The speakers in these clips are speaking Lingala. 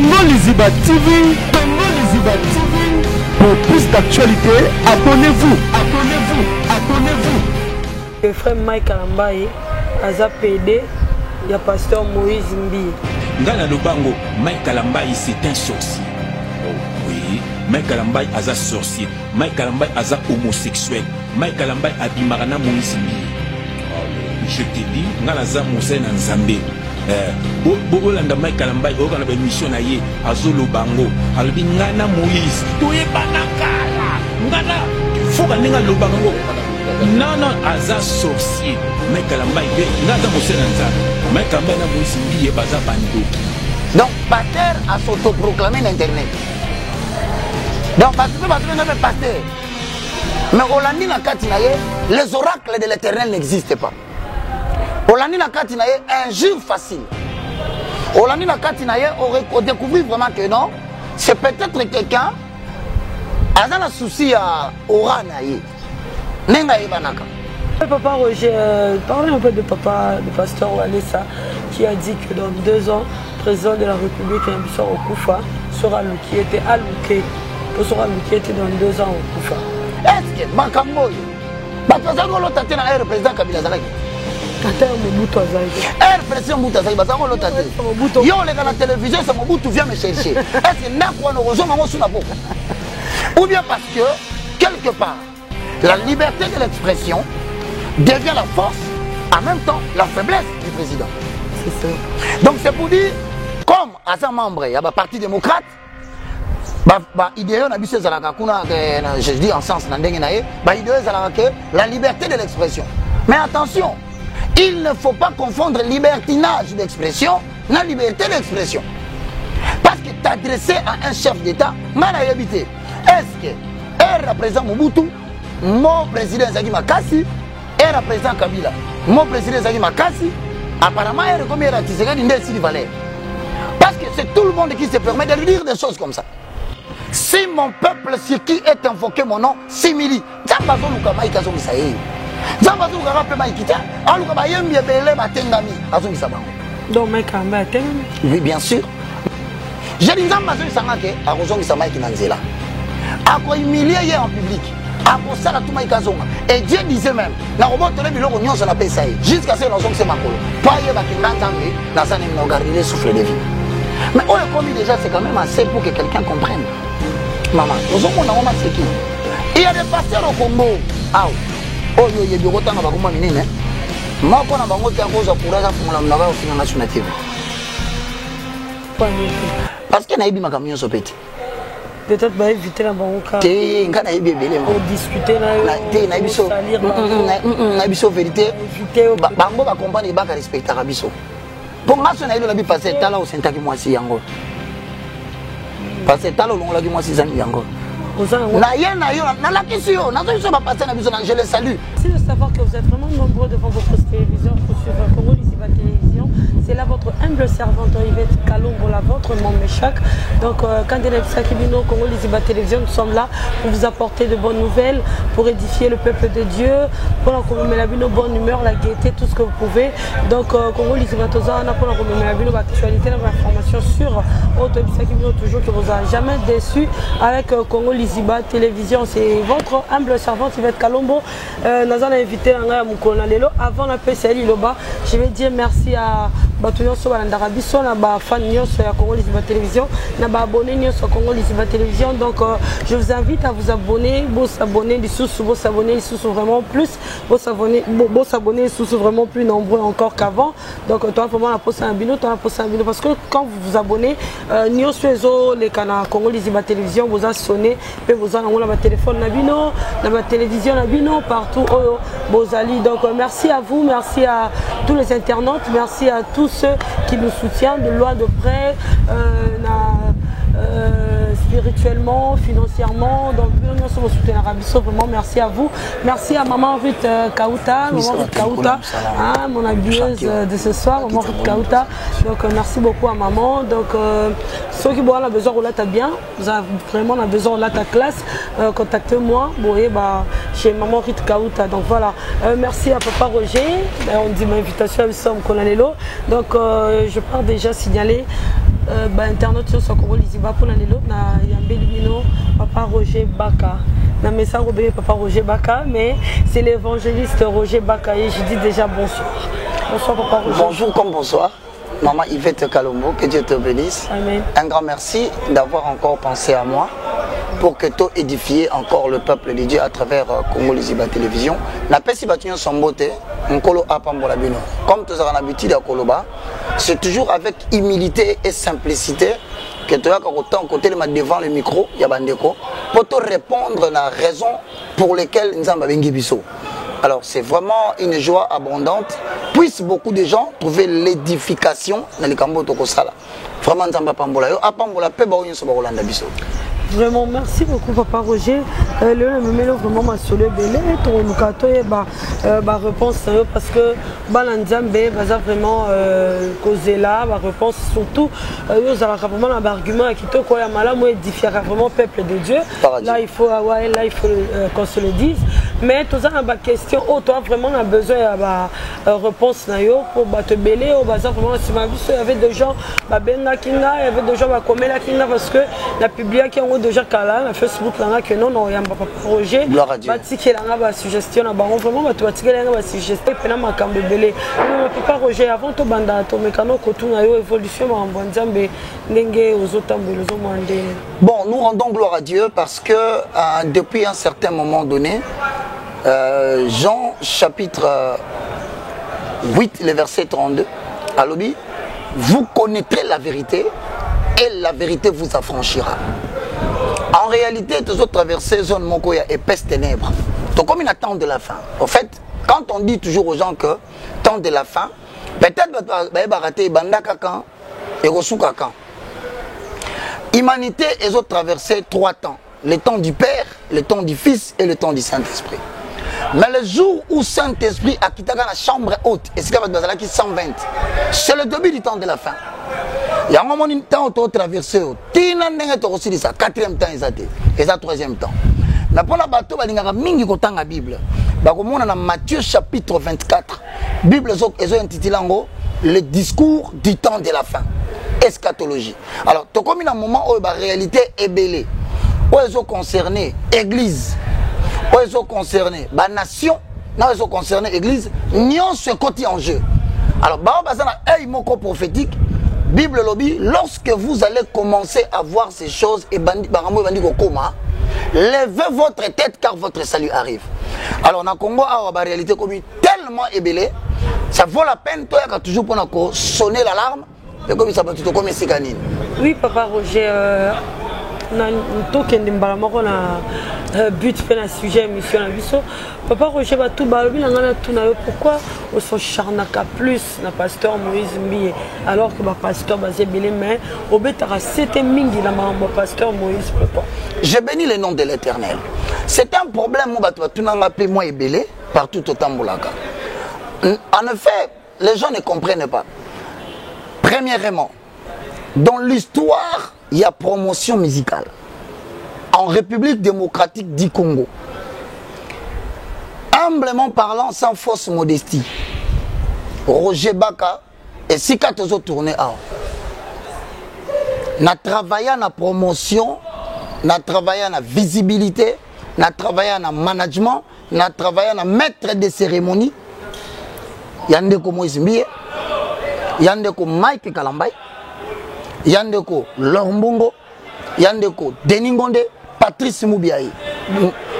Congo Liziba TV, Congo Liziba TV. Pour plus d'actualité, abonnez-vous, abonnez-vous, abonnez-vous. Le frère Mike Kalambaye, Aza PD, il y a pasteur Moïse Mbi. Ngana Lobango, Mike Kalambaye c'est un sorcier. Oui, Mike Kalambaye Aza sorcier. Mike Kalambaye Aza homosexuel. Mike Kalambaye Abimarana Moïse Mbi. Je te dis, Ngana Za Moussa Nzambe. Bolanda Mike Kalambaye, Ogana mission na ye, Azo Lobango. Albi Ngana Moïse. Toye Banakala. Ngana, Fuga Nenga Lobango. Non, Aza sorcier. Mike Kalambaye, Ngana Moussa Nzambe. Mike Kalambaye na Moïse Mbi et Baza Bando. Donc, Pater a s'autoproclamé l'Internet. Donc, parce que pasteur. Mais Olandi Nakatinaye, les oracles de l'Éternel n'existent pas. Olandi Nakatinaye, injure facile. Olandi Nakatinaye, on découvre vraiment que non, c'est peut-être quelqu'un, a un souci à Oranaye. Nenga Ibanaka. Papa Roger, parlez un peu de papa, de pasteur Walesa, qui a dit que dans 2 ans, le président de la République, Mbissa Okufa, sera qui était alloué. Sera qui était dans 2 ans au Koufa. Est-ce que Makamboy, le président Kabila Zalaki, président Moutazaki, yo les gars la télévision, c'est Mobutu vient me chercher. Est-ce que Nakwa no rejoint mon sous ou bien parce que quelque part la liberté de l'expression devient la force, en même temps la faiblesse du président. C'est ça. Donc c'est pour dire, comme à sa membre, il y a un parti démocrate. Je dis en sens la liberté de l'expression. Mais attention, il ne faut pas confondre libertinage d'expression et la liberté d'expression. Parce que t'adresser à un chef d'État, est-ce que elle représente Mobutu, mon président Zaki Makassi, elle représente Kabila, mon président Zaki Makassi, apparemment elle reconnaît la Tshisekedi d'Indes Valère. Parce que c'est tout le monde qui se permet de lui dire des choses comme ça. Si mon peuple sur qui est invoqué mon nom, simili. Oui, bien sûr. J'ai dit en public. Et Dieu disait même, jusqu'à ce que c'est ma souffle de vie. Mais on a commis déjà, c'est quand même assez pour que quelqu'un comprenne. Maman, nous avons c'est qui? Il y a des pasteurs au Congo. Ah, oh, il y a des rotants à Baguma Minine. Moi, quand on a bangoté à cause de courage, on a fait une nationalité. Parce qu'il y a eu des camions sur petit. Peut-être va éviter la banque. Pour discuter là. La vérité. Bango va comprendre et va respecter la biso. Pour moi, je suis passé là au Saint-Aki moi si yango. Parce que là on l'a dit moi si yango. Je les salue. Merci de savoir que vous êtes vraiment nombreux devant votre télévision sur Congo Liziba Télévision. C'est là votre humble servante Yvette Kalombo, la vôtre, mon méchac. Donc, quand il y a Congo Liziba Télévision, nous sommes là pour vous apporter de bonnes nouvelles, pour édifier le peuple de Dieu, pour la bonne humeur, la gaieté, tout ce que vous pouvez. Donc, Congo Liziba Télévision, pour la actualité, l'information sur votre toujours que vous a jamais déçu avec Congo Liziba Télévision. C'est votre humble servante Yvette Kalombo. Nous avons invité avant la PCL Iloba. Je vais dire merci à Batuyon Sobalandara Bisso, na ba fan nyonso ya Congo Liziba Télévision, na ba abonné nyonso Congo Liziba Télévision. Donc je vous invite à vous abonner, vous s'abonner vraiment plus, vous s'abonner vraiment plus nombreux encore qu'avant. Donc toi vraiment la poste un bino, parce que quand vous vous abonnez, nyonso les canaux Congo Liziba Télévision vous a sonné, puis vous avez un téléphone na bino, na télévision na bino partout Bozali. Donc merci à vous, merci à tous les internautes, merci à tous ceux qui nous soutiennent de loin de près, spirituellement, financièrement. Donc nous sommes soutien Arabiso, vraiment merci à vous. Merci à maman Ruth Kauta, maman Ruth Kauta, hein, mon habilleuse de ce soir, maman Ruth Kauta. Donc merci beaucoup à maman. Donc ceux qui ont besoin de la bien, vous avez vraiment besoin de ta classe, contactez-moi. Bon, chez maman Ruth Kauta. Donc voilà. Merci à papa Roger. On dit ma invitation à Sam Konalelo. Donc je pars déjà signaler internaute sur Congo Liziba pour l'année l'autre na Yambelibino Papa Roger Baka. Na message Papa Roger Baka, mais c'est l'évangéliste Roger Baka et je dis déjà bonsoir. Bonsoir Papa Roger. Bonjour comme bonsoir. Maman Yvette Kalombo, que Dieu te bénisse. Amen. Un grand merci d'avoir encore pensé à moi pour que tu édifies encore le peuple de Dieu à travers Congo Liziba Télévision. Na pesi batunyo sombote, nkolo apambola bino. Comme tu as l'habitude à Koloba, c'est toujours avec humilité et simplicité que tu as autant côté devant le micro, Yabandeko, pour te répondre à la raison pour laquelle nous avons bengi biso. Alors c'est vraiment une joie abondante. Puissent beaucoup de gens trouver l'édification dans les Cambo Tokosala. Vraiment, nous avons pambola yo, apambola pe ba onyo so ba Rolanda biso. Vraiment, merci beaucoup, Papa Roger. Le mélo vraiment m'a sur le belé. Ton lukato et réponse parce que Balanzambe va vraiment causer là, ma réponse surtout. Nous avons vraiment un argument qui te quoi mal, moi édifier vraiment peuple de Dieu. Là il faut qu'on se le dise. Mais tout ça a une question. Oh, toi vraiment on a besoin de réponse pour te belé. Au bazar vraiment il y avait des gens Benga Kinga, il y avait des gens Komela Kinga parce que la publié qui ont déjà calé na Facebook là que non il y a Papa Roger batiki là ba suggestion na bango vraiment ba batiki là ba suggestion pena makambe belé Papa Roger avant to banda to mekano ko tuna yo évolution ma mbonzambe ndenge ozotambola ozomande. Bon, nous rendons gloire à Dieu parce que depuis un certain moment donné Jean chapitre 8 le verset 32 à l'obi, vous connaîtrez la vérité et la vérité vous affranchira. En réalité, tous autres traversées zone Mokoya épaisse ténèbres. Donc comme il attend de la fin. En fait, quand on dit toujours aux gens que temps de la fin, peut-être baraté bandaka quand et rosuka quand. Humanité et autres traversées 3 temps. Le temps du Père, le temps du Fils et le temps du Saint-Esprit. Mais le jour où Saint-Esprit a quitté la chambre haute, et c'est qui 120, c'est le début du temps de la fin. Il y a un moment où temps où traversé, il y a un 4e temps et ça 3e temps. Mais pour la bateau, il y a la Bible. Dans Matthieu chapitre 24, la Bible est intitulée le discours du temps de la fin. Eschatologie. Alors, tu comme un moment où la réalité est belle, où ils ont concerné l'église, où ils ont concerné la nation, où ils ont concerné l'église, nions ce côté en jeu. Alors, un mot prophétique, Bible lobby, lorsque vous allez commencer à voir ces choses, et levez votre tête car votre salut arrive. Alors, dans le Congo, la réalité est tellement ébellée, ça vaut la peine, toi, toujours pour sonner l'alarme. Oui, Papa Roger, but fait un sujet mission Papa Roger va tout pourquoi on s'acharne plus na pasteur Moïse Mbiye alors que le pasteur basé belé mais au betara c'était mingi na pasteur Moïse papa. Je bénis le nom de l'Éternel. C'est un problème tout n'a appelé moi et belé partout au Tamboulaka. En effet, les gens ne comprennent pas. Premièrement, dans l'histoire, il y a promotion musicale. En République démocratique du Congo. Humblement parlant, sans fausse modestie, Roger Baka et Sika Tozo tourné à. Na travaillé na promotion, na travaillé na visibilité, na travaillé na management, na travaillé na maître de cérémonie. Yandeko Moïse Mbiye. Yandeko Mike Kalambay, Yandeko Lombongo, Yandeko Deningonde, Patrice Moubiaï.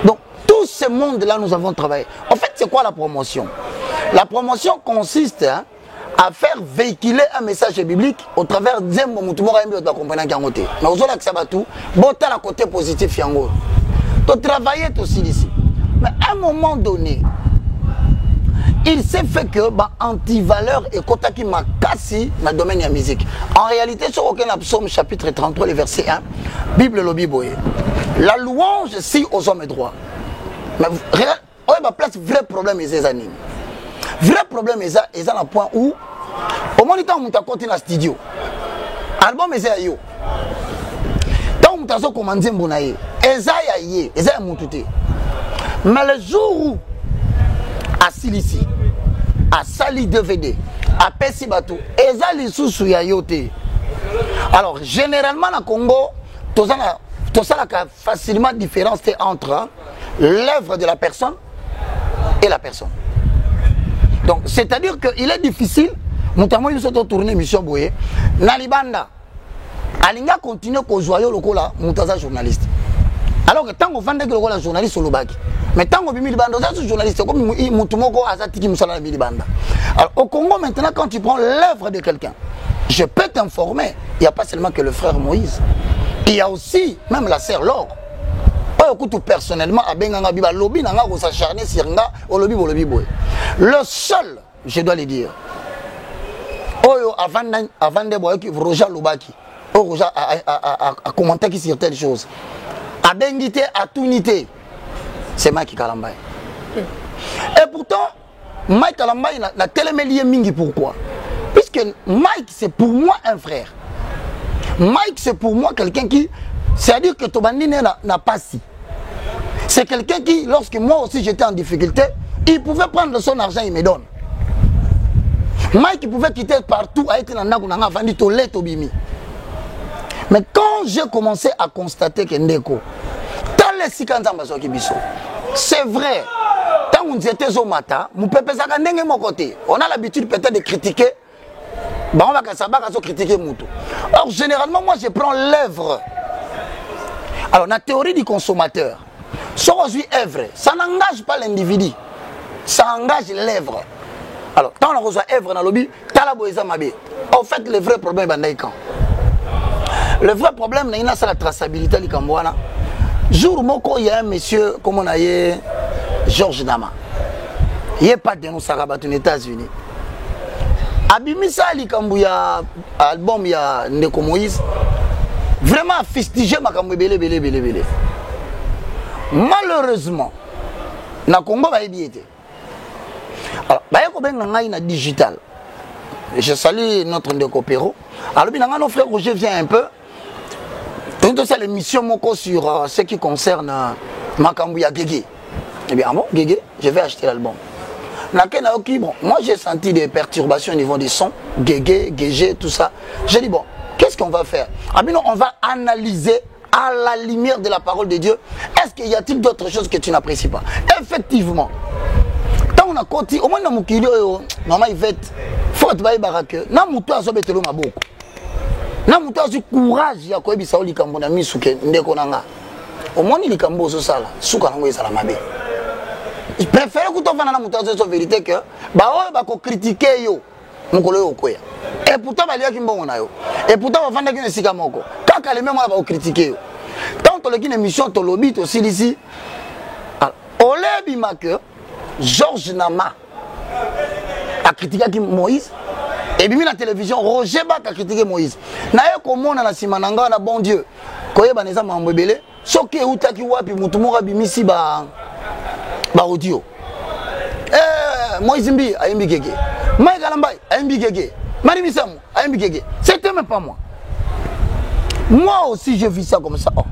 Donc, tout ce monde-là, nous avons travaillé. En fait, c'est quoi la promotion? La promotion consiste à faire véhiculer un message biblique au travers d'un moment où on va comprendre qu'il y a un côté. Mais vous avez accès à tout, bon, tu as le côté positif. Tu travailles aussi ici. Mais à un moment donné, il s'est fait que anti-valeur et kotaki makasi dans le domaine de la musique. En réalité, sur aucun psaume chapitre 33, le verset 1, Bible lobby boye. La louange si aux hommes droits. Mais on va place vrai problème les années. Vrai problème les à un point où au moment où on a continué dans le studio. Album est à yo. Tant on a commandé mbonaye. Ezaya yé, ezaya mututé. Mais le jour où à Silici, à Sali DVD, à Pessi Batou, Ezali Soussou ya yote. Alors, généralement, au Congo, tout ça a facilement différence entre l'œuvre de la personne et la personne. Donc, c'est-à-dire qu'il est difficile, notamment, il faut tourner mission Boye, Nalibanda, Alinga continue à jouer au Lokola, Moutaza journaliste. Alors que tant qu'on vend que le journaliste au Lobaki, mais tant qu'on bimi banda, c'est journaliste comme Moutumoko Azatiki Moussala banda. Alors au Congo maintenant, quand tu prends l'œuvre de quelqu'un, je peux t'informer, il n'y a pas seulement que le frère Moïse, il y a aussi même la sœur Laure. Tout personnellement, le seul, je dois le dire, avant de Roger Lobaki, Roger a commenté qui sur telle chose. À Bengité, à Tunité, c'est Mike Kalambay. Et pourtant, Mike Kalambay n'a tellement lié Mingi. Pourquoi? Puisque Mike, c'est pour moi un frère. Mike, c'est pour moi quelqu'un qui, c'est-à-dire que Tobandine n'a pas si. C'est quelqu'un qui, lorsque moi aussi j'étais en difficulté, il pouvait prendre son argent, il me donne. Mike pouvait quitter partout, à être dans Nagounanga, vendu au lait, au bimi. Mais quand j'ai commencé à constater que Ndeko, c'est vrai, quand on était au matin, on a l'habitude peut-être de critiquer. On va critiquer Moutou. Alors généralement, moi je prends l'œuvre. Alors la théorie du consommateur, ça n'engage pas l'individu, ça engage l'œuvre. Alors quand on reçoit l'œuvre dans le lobby, en fait le vrai problème est quand. Le vrai problème, c'est la traçabilité du Cambouana. Jour où il y a un monsieur, comme on a dit, Georges Nama. Il n'y a pas de dénonce aux États-Unis. Abimisa Ali Kambouya, album, il y a Ndeko Moïse. Vraiment fustigé, ma Kambouya, belé. Malheureusement, na Congo va ébiéter. Alors, il y a digital. Je salue notre Ndeko Pero. Alors, nos frères Roger vient un peu. C'est l'émission Moko sur ce qui concerne Makambouya Gégé. Eh bien, bon, Gégé, je vais acheter l'album. Bon, moi j'ai senti des perturbations au niveau des sons, Gégé, tout ça. J'ai dit, bon, qu'est-ce qu'on va faire? Ah bien non, on va analyser à la lumière de la parole de Dieu. Est-ce qu'il y a-t-il d'autres choses que tu n'apprécies pas? Effectivement. Quand on a continué, au moins dans mon kilo, maman il fait, faut que tu ailles baraque. Na moutou a sobé telo maboko. Na moutou a du courage ya koyebi saoli kambona misuke ndeko nanga. Au moins il kambo so sala, suka nango ezala mabe. Je préfère que tu fasses la vérité que tu critiques yo. Et pourtant, tu vas critiquer. Et pourtant, tu vas critiquer. Quand tu vas critiquer. Quand tu as une émission, tu as lobby aussi ici. Au lieu que Georges Nama a critiqué Moïse. Et puis la télévision, Roger Bak a critiqué Moïse. Na comment on a simananga na bon Dieu. Koye baneza mambebele. Soke utaki wapi mutumura bimisi ba audio. Moïse Mbi a Mbi Gégé. Mike Alambay a Mbi Gégé. Marie Missamou a Mbi Gégé. C'était même pas moi. Moi aussi j'ai vu ça comme ça. Oh,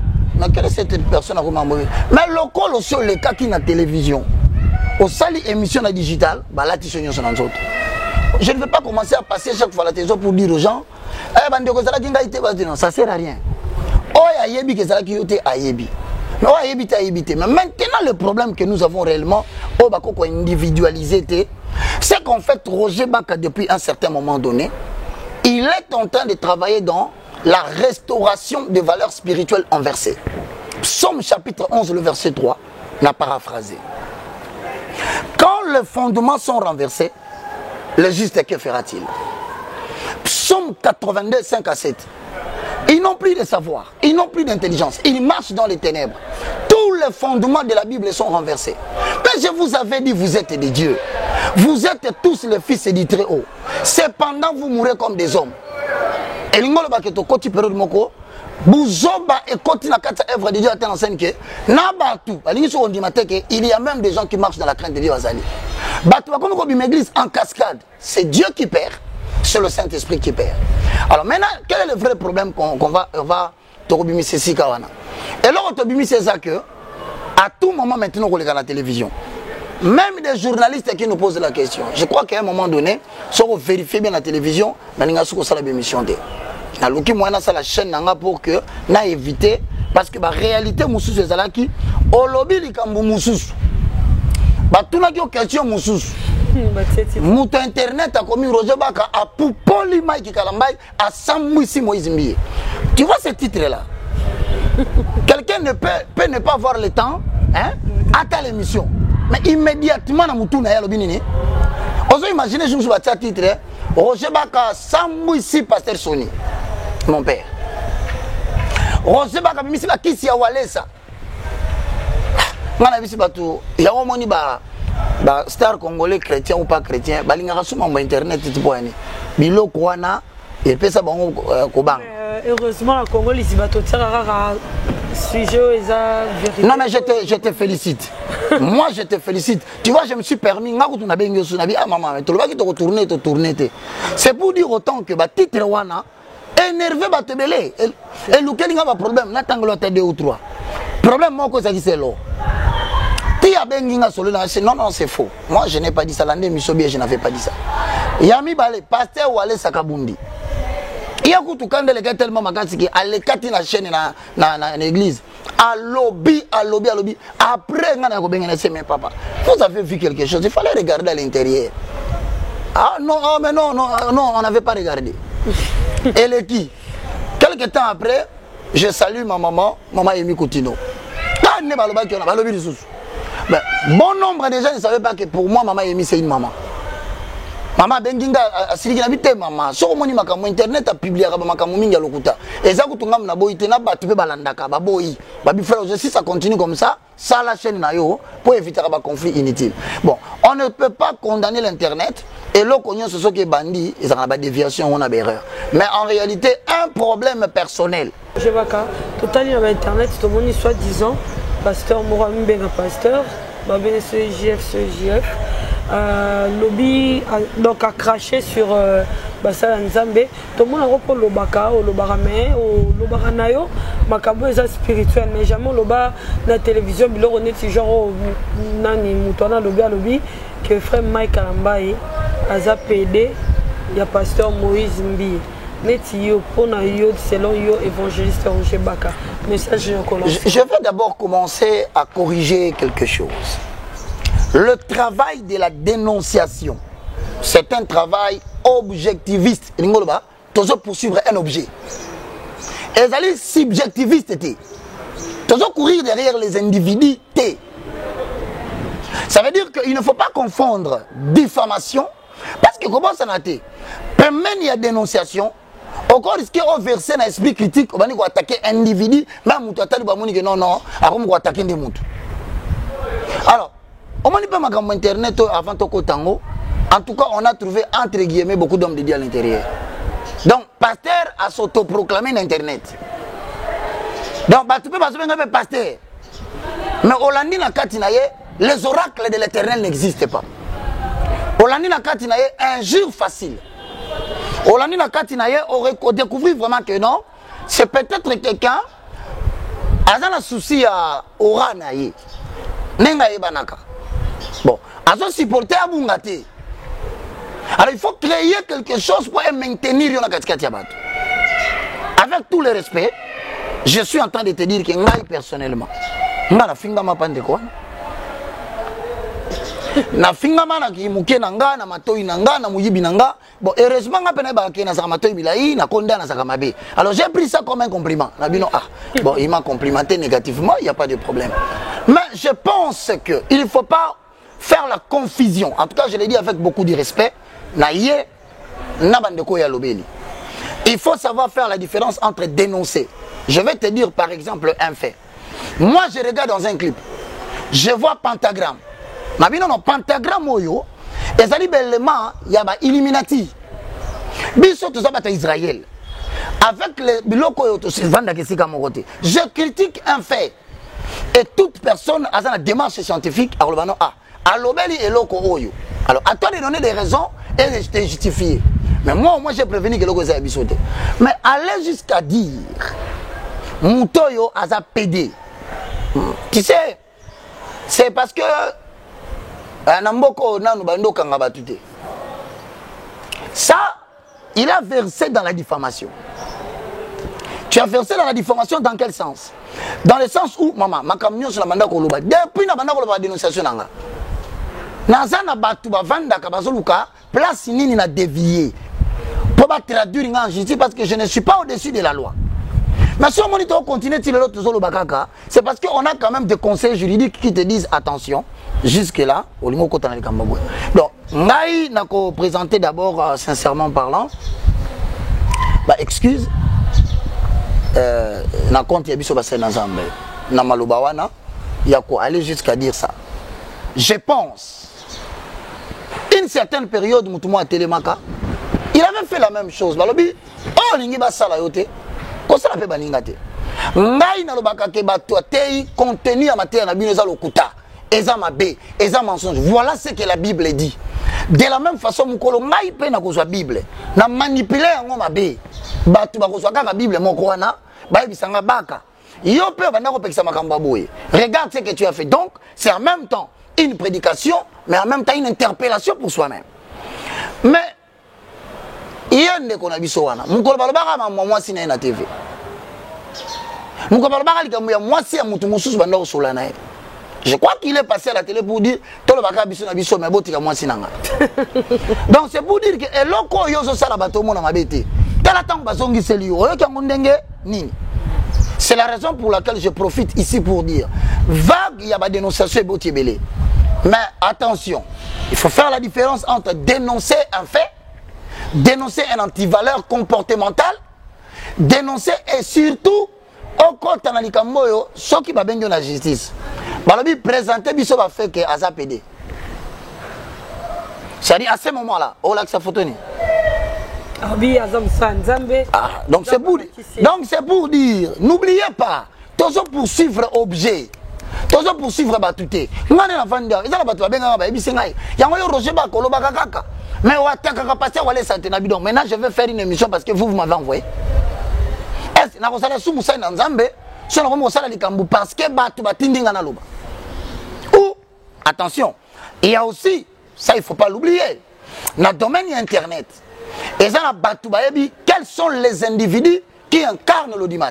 quelle est cette personne à comment mourir? Mais le col aussi les cas qui na télévision. Au sali émission na digital, bah là tu son autres. Je ne vais pas commencer à passer chaque fois la télévision pour dire aux gens non, ça sert à rien. Oh, il y a des gens qui ont été ayebi. Mais maintenant, le problème que nous avons réellement, individualisé, c'est qu'en fait, Roger Baka, depuis un certain moment donné, il est en train de travailler dans la restauration des valeurs spirituelles inversées. Psaume chapitre 11, le verset 3, n'a paraphrasé. Quand les fondements sont renversés, le juste, que fera-t-il? Psaume 82, 5 à 7. Ils n'ont plus de savoir, ils n'ont plus d'intelligence, ils marchent dans les ténèbres. Tous les fondements de la Bible sont renversés. Mais je vous avais dit, vous êtes des dieux. Vous êtes tous les fils du Très-Haut. Cependant, vous mourrez comme des hommes. Et l'ingolo baketo koti période moko, buzoba et koti na kata œuvre de Dieu à enseigne que na batu, il y a même des gens qui marchent dans la crainte de Dieu azali. Batu comme ko bim église en cascade, c'est Dieu qui perd. C'est le Saint-Esprit qui perd. Alors maintenant, quel est le vrai problème qu'on va Torobimi Sessi Kawana? Et là, Torobimi c'est ça que, à tout moment maintenant, on regarde la télévision. Même des journalistes qui nous posent la question. Je crois qu'à un moment donné, si on vérifie bien la télévision, on a une émission. naluki moyena ça la chaîne nanga pour que na éviter parce que ba réalité mususu ezalaki olobi likambo mususu batunaki question mususu muto internet a commis Roger Baka a poupoli Mike Kalambai a Samouissi Moïse Mbiye. Tu vois ce titre là. Quelqu'un peut ne pas avoir le temps hein à l'émission mais immédiatement na mutu na yalo binini ozo imaginer je me suis battu titre Roger Baka Samouissi Pasteur Sony mon père Roger Baka bimisi ba kisi ya walesa ngana bisi batu ya omoni ba star congolais chrétien ou pas chrétien balinga suma mo internet tipo yani biloko wana et pesa bango ko bang heureusement la Congo ici bato tsara sujet eza vérité. Non mais je te félicite. Moi je te félicite. Tu vois je me suis permis ngaku na bengi so na bi ah maman mais to ba ki to tourner c'est pour dire autant que ba titre wana énervé ba tebele et lukelinga ba problème na tangolo ta 2 ou 3 problème moko ça qui c'est là. Non, c'est faux. Moi, je n'ai pas dit ça. L'année Misobie, je n'avais pas dit ça. Yami Balé, pasteur Wale Sakabundi. Il y a quand les gars tellement magasi qui a les 4 la chaîne dans l'église. À lobby. Après, mais papa, vous avez vu quelque chose. Il fallait regarder à l'intérieur. Ah non, mais non, on n'avait pas regardé. Et les qui? Quelques temps après, je salue ma maman Emi Koutino. Ben, bon nombre de gens ne savaient pas que pour moi, maman Emi, c'est une maman. Maman Benginga a siliki nabite maman. So moni makambo internet a publié makambo mingi ya lokuta. Eza kutunga na boyi tena batu pe balandaka ba boyi. Ba bi frère, si ça continue comme ça la chaîne na yo pour éviter un conflit inutile. Bon, on ne peut pas condamner l'internet et le cognon ce qui est bandit, ils ont des déviations, on a des erreurs. Mais en réalité, un problème personnel. Je vois que totalement sur internet, tout le monde soit disant pasteur Mourami Benga pasteur, Babé CJF, lobby donc a craché sur Bassa Nzambe. Tout le monde a repris le Lobaka, le Lobarame, le Lobaranayo, Makabo est spirituel, mais jamais le Loba la télévision, il est genre Nani Moutona lobby que frère Mike Kalambai a PD, il y a pasteur Moïse Mbi. Selon yo évangéliste Roger Baka. Je vais d'abord commencer à corriger quelque chose. Le travail de la dénonciation, c'est un travail objectiviste. Toujours poursuivre un objet. Et les subjectivistes, toujours courir derrière les individus. Ça veut dire qu'il ne faut pas confondre diffamation, parce que comment ça n'a été? Il y a dénonciation. Encore risqué de verser un esprit critique, on va attaquer un individu, même si on dit que non, on va attaquer des gens. Alors, on ne peut pas dire internet avant Toko Tango. En tout cas, on a trouvé entre guillemets beaucoup d'hommes de Dieu à l'intérieur. Donc, pasteur a s'autoproclamé l'internet. Donc, tu peux pas dire pasteur. Mais au Landina Katinaye, les oracles de l'éternel n'existent pas. Au Landina Katinaye, injure facile. Olandi na Katinaye aurait découvert vraiment que non, c'est peut-être quelqu'un a un souci à aura naïe. Nenga ebanaka. Bon, a son supporter à Bungate. Alors il faut créer quelque chose pour maintenir yon Katikati Abatu. Avec tout le respect, je suis en train de te dire que moi personnellement, nga na finga mapande quoi. Na finga mana ki muke nanga na matoi nanga na muyibi nanga bon heureusement nga pena ba ke na sa matoi bilai na konda na sa kamabe. Alors j'ai pris ça comme un compliment. Na bino ah bon il m'a complimenté négativement, il y a pas de problème. Mais je pense que il faut pas faire la confusion. En tout cas, je l'ai dit avec beaucoup de respect. Na yé na bandeko ya lobeli. Il faut savoir faire la différence entre dénoncer. Je vais te dire par exemple un fait. Moi je regarde dans un clip. Je vois pentagramme. Mabino no pentagramme oyo ezali bellement ya ba Illuminati biso to zabata Israël avec les biloko oyo to vanda kesika mokote. Je critique un fait et toute personne a la démarche scientifique alobano ah alobeli eloko oyo. Alors à toi de donner des raisons et de te justifier. Mais moi j'ai prévenu que loko za bisote. Mais aller jusqu'à dire Mutoyo aza PD. Tu sais c'est parce que ça, il a versé dans la diffamation. Tu as versé dans la diffamation dans quel sens? Dans le sens où, maman, ma camion sur la mandat koloba. Depuis la mandat koloba dénonciation nanga. Nazana batu ba vanda kabazoluka, place nini na dévié. Pour pas traduire en justice parce que je ne suis pas au-dessus de la loi. Mais si on moniteur continue de l'autre zolo bakaka, c'est parce qu'on a quand même des conseils juridiques qui te disent attention, jusque-là, au niveau côté de Kambaboué. Donc, Naï n'a qu'à présenter d'abord, sincèrement parlant, bah, excuse, na compte yabiso basé na Zambé, na Malubawana, il y a quoi aller jusqu'à dire ça. Je pense, une certaine période, Moutoumou à Télémaka, il avait fait la même chose. Balobi, oh, l'ingi basala yote. Kosa la pe baningate. Ngai na lobaka ke bato atei contenu à matière na bino za lokuta. Eza mabe, eza mensonge. Voilà ce que la Bible dit. De la même façon mukolo ngai pe na kozwa Bible. Na manipuler yango mabe. Bato ba kozwa kaka Bible moko wana, ba bisanga baka. Yo pe banda ko pekisa makambo boye. Regarde ce que tu as fait. Donc, c'est en même temps une prédication, mais en même temps une interpellation pour soi-même. Mais hier ne kona biso wana mukolo balobaka ma mwasi na TV mukolo balobaka likambo ya mwasi ya mutu mususu banda kosola na ye. Je crois qu'il est passé à la télé pour dire tolobaka biso na biso mais botika mwasi nanga. Donc c'est pour dire que eloko yozo sala bato mona mabete tala tango bazongi seli oyo kango ndenge nini. C'est la raison pour laquelle je profite ici pour dire vague ya ba dénonciation botiebele. Mais attention, il faut faire la différence entre dénoncer un fait, dénoncer un antivaleur comportemental, dénoncer et surtout au côté de l'Ikamboyo, ce qui va bien de la justice. Balobi présenter biso va faire que Aza PD. C'est-à-dire à ce moment-là, on l'a que ça photo ni. Donc c'est pour dire, n'oubliez pas, toujours poursuivre objet. Toujours poursuivre batouté. Ngane na vanda, ils ont battu benga ba ebisengai. Yango yo Roger ba kolo ba kaka. Mais on attaque passer wale santé na bidon. Maintenant je vais faire une émission parce que vous m'avez envoyé. Est na kosala sumu sai na Nzambe, so na ko mosala likambu parce que batu batindinga na loba. Ou attention, il y a aussi ça il faut pas l'oublier. Dans le domaine internet, et ça na batu ba ebi quels sont les individus qui incarnent l'audimat.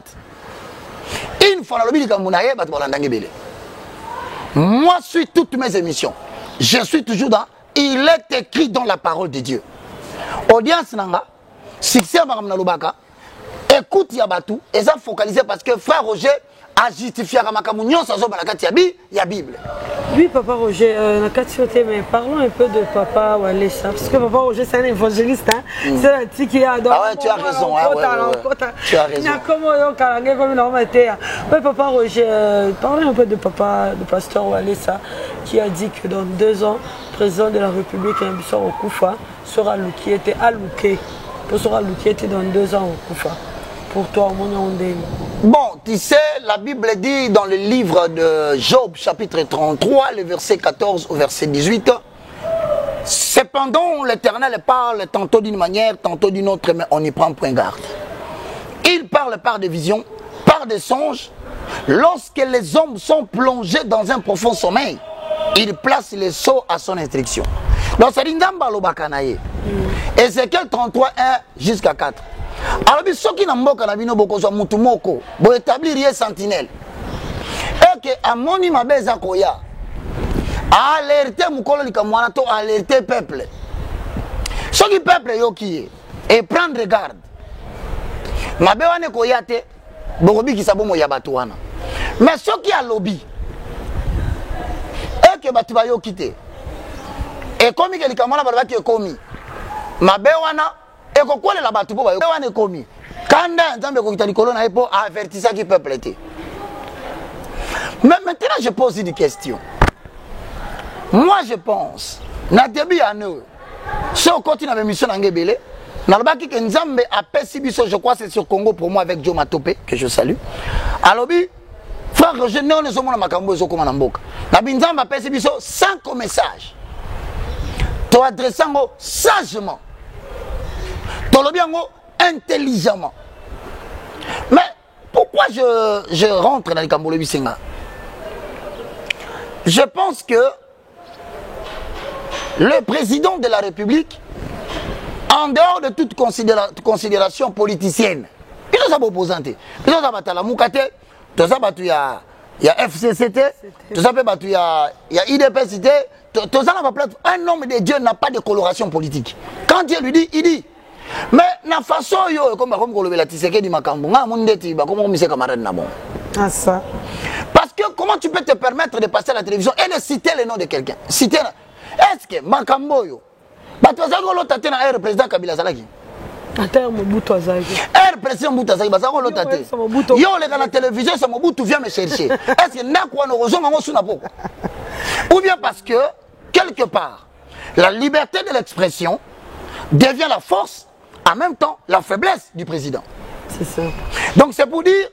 Une fois na lobi likambu na ye batu balandangi bele. Moi, je suis toutes mes émissions. Je suis toujours dans. Il est écrit dans la parole de Dieu. Audience nanga, succès à Madame Nalobaka. Écoute Yabatou, et ça focalisé parce que frère Roger a justifié à Makamounion sans la Katiabi, il y a Bible. Oui, papa Roger, mais parlons un peu de papa Walesa. Parce que papa Roger, c'est un évangéliste. Hein? C'est un petit qui a. Ah ouais, tu as raison. Tu as raison. Oui, papa Roger, parlons un peu de papa, de pasteur Walesa, qui a dit que dans 2 ans, le président de la République, Mbissor Okufa, sera qui était alloué. Sera qui était dans 2 ans Okufa. Pour toi, bon, tu sais, la Bible dit dans le livre de Job, chapitre 33, le verset 14 au verset 18, cependant, l'Éternel parle tantôt d'une manière, tantôt d'une autre, mais on n'y prend point garde. Il parle par des visions, par des songes. Lorsque les hommes sont plongés dans un profond sommeil, il place les sceaux à son instruction. Donc, c'est Ndamba Lobakanaye. Ézéchiel 33, 1 jusqu'à 4. Alors, ceux qui n'ont pas de pour établir un sentinelle. Et que à mon image, alerter alerter peuple. Ceux qui peuple yoki et prendre garde. Mabe wane koyate, bokobi ki sabo mo yabatu wana. Mais ceux qui a lobby, et que batu ba yokite. Et comme il y a un qui est commis, mabe wana. Et quoi la batu po ba wana komi kanda nzambe ko kitali kolona epo avertisa qui peuple était. Mais maintenant je pose une question. Moi je pense na début année si on continue avec mission ngebele na lobaki que nzambe a pesi biso, je crois c'est sur Congo pour moi avec Joe Matopé que je salue. Alobi frère Roger ne on somona makambo zo koma na mboka na binzamba pesi biso 5 messages to adressant sagement intelligemment. Mais pourquoi je rentre dans les Cambolo Bisenga? Je pense que le président de la République, en dehors de toute considération politicienne, Ils sont opposants. Ils sont la Moukate, tout ça, il y a FCCT, tout ça, il y a IDPCT, tout ça, un homme de Dieu n'a pas de coloration politique. Quand Dieu lui dit, il dit. Mais la façon, comme la Tshisekedi dit, Ah, ça. parce que comment tu peux te permettre de passer à la télévision et de citer le nom de quelqu'un? Citer. Est-ce que Makamboyo, le président Kabila Zalaki? Attends, Mobutu Azaki. Président Mobutu Azaki, yo les gars la télévision, c'est Mobutu vient me chercher. Est-ce que Nakwa no Rozonga Suna Poko? Ou bien parce que, quelque part, la liberté de l'expression devient la force, en même temps, la faiblesse du président. C'est ça. Donc c'est pour dire,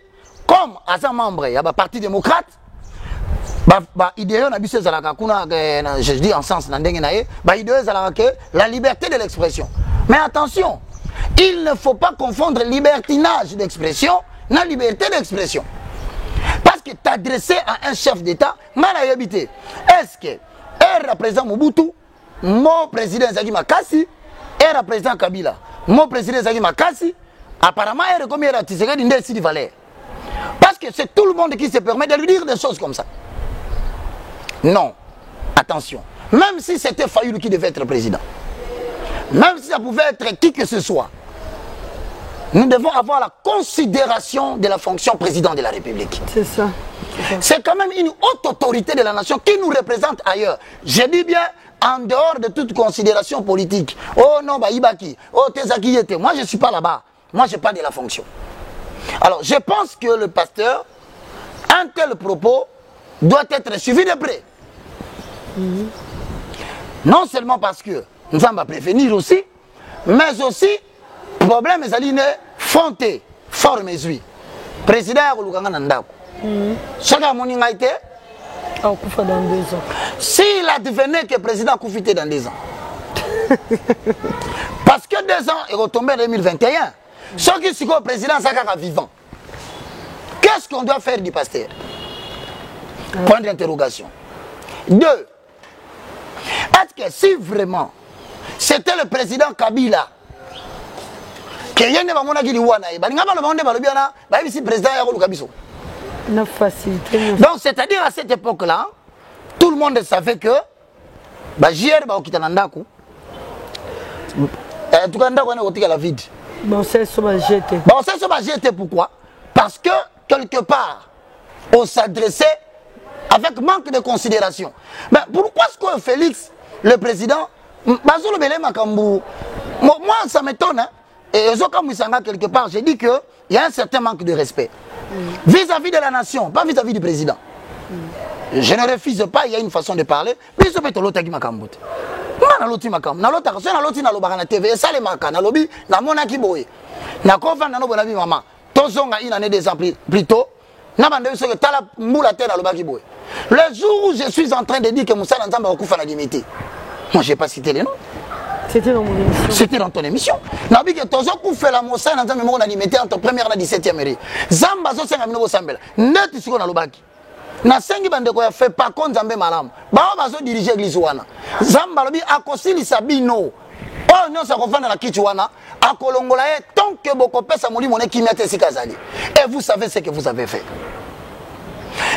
comme à sa membre, il y a un parti démocrate, je dis en sens, la liberté de l'expression. Mais attention, il ne faut pas confondre libertinage d'expression et la liberté d'expression. Parce que t'adresser à un chef d'État, est-ce que le président Mobutu, mon président Zaki Makassi, et le président Kabila, mon président Zaki Makassi, apparemment, il est comme il a valeur. Parce que c'est tout le monde qui se permet de lui dire des choses comme ça. Non, attention. Même si c'était Fayoulou qui devait être président, même si ça pouvait être qui que ce soit, nous devons avoir la considération de la fonction président de la République. C'est ça. C'est quand même une haute autorité de la nation qui nous représente ailleurs. Je dis bien en dehors de toute considération politique. Oh non, bah Ibaki, oh Tezaki était. Moi je ne suis pas là-bas. Moi je parle de la fonction. Alors je pense que le pasteur, un tel propos doit être suivi de près. Non seulement parce que nous allons prévenir aussi, mais aussi, problème est aligné, fonté, forme et zui. Président Lukanga Nandako. Chacun mon été. S'il advenait que le président Koufité dans 2 ans. Parce que 2 ans est retombé en 2021. Ce qui est le président Sakaka vivant. Qu'est-ce qu'on doit faire du pasteur? Point d'interrogation. 2. Est-ce que si vraiment c'était le président Kabila qui est le président donc c'est-à-dire à cette époque-là, tout le monde savait que JR va quitter Nandaku. En tout cas, Nandaku est la vide. Bon, c'est ce que j'étais. Bon, c'est ce que j'étais. Pourquoi? Parce que quelque part, on s'adressait avec manque de considération. Mais pourquoi est-ce que Félix, le président, moi ça m'étonne, hein? Et quelque part, j'ai dit qu'il y a un certain manque de respect. Vis-à-vis de la nation, pas vis-à-vis du président. Je ne refuse pas, il y a une façon de parler. Mais je peux te l'autre qui m'a camboté. Na loti makam na lota kasi na loti na lobaka na TV sale maka na lobi na mona ki boye na kova na no bona bi mama tozonga ina ne des ans plus tôt na bande so que tala mbula te na lobaki boye le jour où je suis en train de dire que Moussa Nzamba okufa na limité moi j'ai pas cité les noms. C'était dans mon émission. C'était dans ton émission. Na bi que tozo kufa la Moussa Nzamba mo na limité entre première na 17e eri Zamba zo senga mino sambela net siko na lobaki na sengi bandeko ya fait pas contre Nzambe malamu ba bazo diriger église wana Zamba lobi akosili sabino oh non ça confond la kitu wana akolongola e tant que boko pesa molimo ne kimete sikazali et vous savez ce que vous avez fait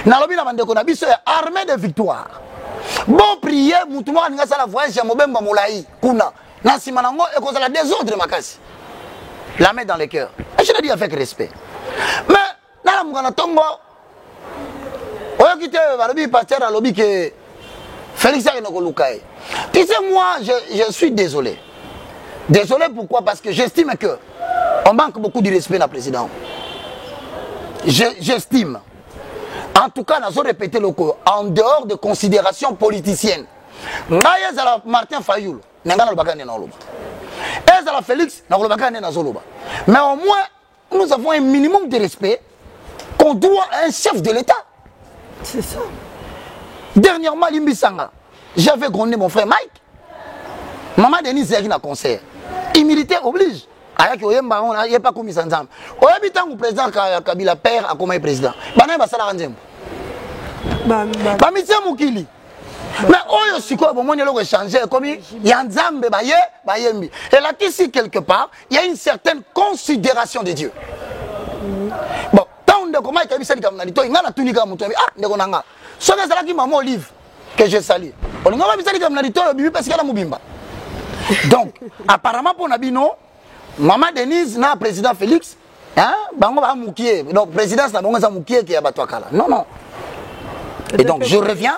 na lobi na bandeko na biso ya armée de victoire bon prier mutu mo aninga sala voyage ya mobemba molai kuna na sima nango e kozala désordre makasi la main dans le cœur et je le dis avec respect mais na mungana tongo pasteur a lobby que Félix a Lukaï. Tu sais, moi, je suis désolé. Désolé pourquoi? Parce que j'estime que on manque beaucoup de respect à la présidente. J'estime. En tout cas, nous avons répété le coup. En dehors de considérations politiciennes. Martin Fayoul, Félix, mais au moins, nous avons un minimum de respect qu'on doit à un chef de l'État. C'est ça. Dernièrement, Limbisanga, j'avais grondé mon frère Mike. Maman Denise est un concert. Humilité oblige. Il n'y a pas commis ça ensemble. Au habitant du président Kabila père a comme président. Bana ba sala kanzembo. Ba mitse mukili. Mais oyo siko bo monelo ko changer comme ya nzambe ba yembi. Et là ici quelque part, il y a une certaine considération de Dieu. Bon, tant de comment il y a ça comme nalito, il y a la tunica muto. Ah, ndeko nanga. Ce que c'est là qui maman Olive que je salue. On nga ba ça comme nalito bibi parce qu'il y a mubimba. Donc, apparemment pour Nabino, maman Denise na président Félix, hein, bango ba mukie. Donc présidence na bango za mukie qui a battu kala. Non non. Et donc je reviens.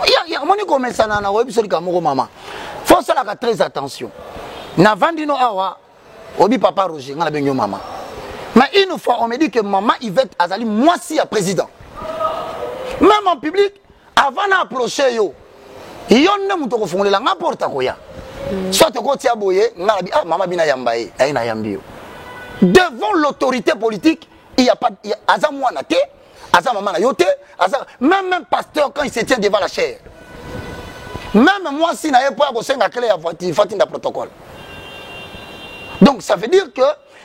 Il y a mon comme ça na web sur le maman. Faut ça la très attention. Na vandino awa obi papa Roger ngala benyo maman. Mais une fois on me dit que maman Yvette Azali moi si à président. Même en public avant d'approcher yo. Yonne muto ko fongolela ngaporta ko ya. Soit ko tia boye ngala bi ah maman bina yambaye ayina yambio. Devant l'autorité politique, il y a pas azam wana te, azam maman na yote, azam même pasteur quand il se tient devant la chaire. Même moi si na pas ko senga clé ya fatin da protocole. Donc ça veut dire que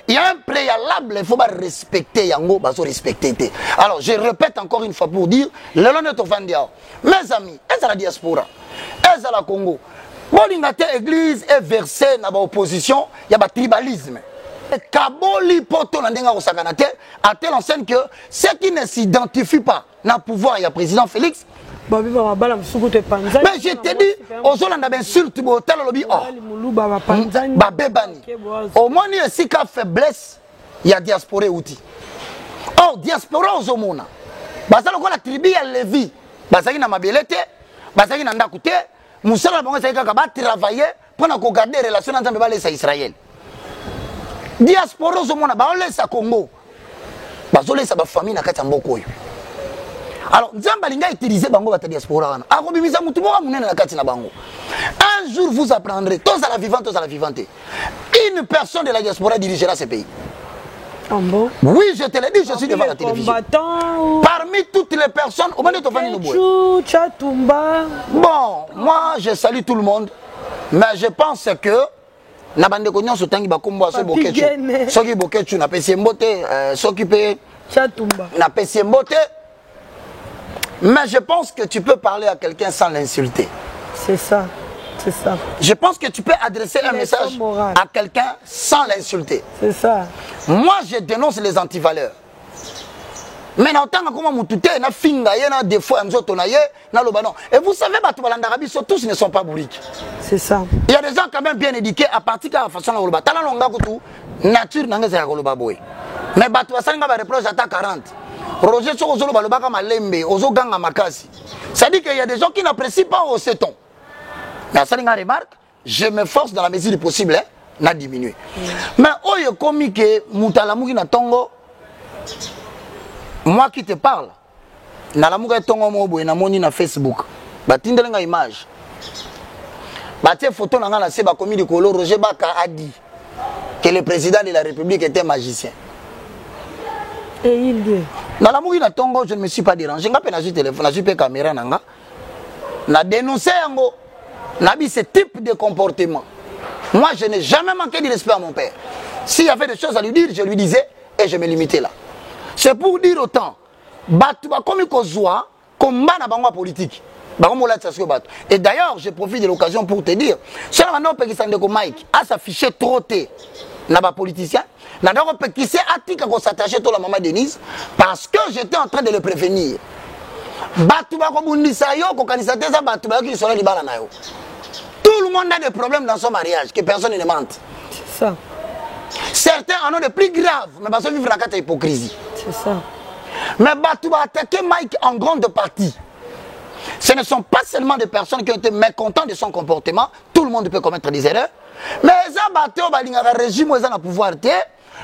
il y a un préalable, il faut pas respecter yango, baso respecter. Alors je répète encore une fois pour dire, le l'honneur to vandia. Mes amis, est-ce la diaspora? Est-ce la Congo? Bolingate église est versée dans l'opposition, il y a un tribalisme. Kaboli poto na ndenga kosakanate à telle enseigne que ceux qui ne s'identifient pas dans le pouvoir, il y a président Félix. Mais je te dis, aux Hollandais insulte botel lobby oh. Babebani. Au moins il y a si ka faiblesse, il y a diaspora outil. Oh diaspora aux homona. Basalo ko la tribu ya Lévi. Basaki na mabelete, basaki na ndakute, musala bango saki ka ba travailler pour na ko garder relation entre ba les Israël. Diaspora aux homona ba olesa Congo. Bazolesa ba famille na kati mboko yo. Alors, Nzamba linga utiliser bango bata diaspora wana. Akobimisa mutu moka munene na kati na bango. Un jour vous apprendrez, tous à la vivante, tous à la vivante. Une personne de la diaspora dirigera ce pays. Ah bon? Oui, je te l'ai dit, je suis devant la télévision. Parmi toutes les personnes, au moins de Tofani Noboue. Bon, moi je salue tout le monde, mais je pense que na bande konyon so tangi bakombo so bokechu. Soki bokechu na pesi mbote, soki pe Chatumba. Na pesi mbote. Mais je pense que tu peux parler à quelqu'un sans l'insulter. C'est ça, c'est ça. Je pense que tu peux adresser un message à quelqu'un sans l'insulter. C'est ça. Moi, je dénonce les antivaleurs. Mais en tant que comment moutouté, na finga, na défaut, na lobanon. Et vous savez, tous ne sont pas bourriques. C'est ça. Il y a des gens quand même bien éduqués à partir de la façon dont on parle. Nature n'a pas de mais batu basanga ba reproche à 40. Roger Sokozolo balobaka malembe, ozo ganga makasi. Ça dit qu'il y a des gens qui n'apprécient pas au seton. Mais ça n'a remarque, je m'efforce dans la mesure du possible hein, na diminuer. Mais oyo komi ke mutalamuki na tongo moi qui te parle. Na lamuka tongo mo boye na moni na Facebook. Batindelenga image. Batie photo na nga na se ba komi de kolo Roger Baka a dit que le président de la République était magicien. Et il dit. Dans la mouille na tongo, je ne me suis pas dérangé. Je n'ai pas eu téléphone, je n'ai pas caméra. Je n'ai dénoncé ce type de comportement. Moi, je n'ai jamais manqué de respect à mon père. S'il y avait des choses à lui dire, je lui disais et je me limitais là. C'est pour dire autant. Comme combat na bango politique. Et d'ailleurs, je profite de l'occasion pour te dire, si on Mike a s'affiché trop tôt na ba politicien, na ndako qui s'est atika ko s'attacher to la maman Denise parce que j'étais en train de le prévenir. Batu ba ko bundisa yo ko kanisa teza batu ba ki sola libala na yo. Tout le monde a des problèmes dans son mariage que personne ne mente. C'est ça. Certains en ont de plus graves mais parce qu'ils vivent la carte hypocrisie. C'est ça. Mais batu ba attaquer Mike en grande partie. Ce ne sont pas seulement des personnes qui ont été mécontentes de son comportement, tout le monde peut commettre des erreurs. Mais ça bateau balingaka régime ils ont le pouvoir te.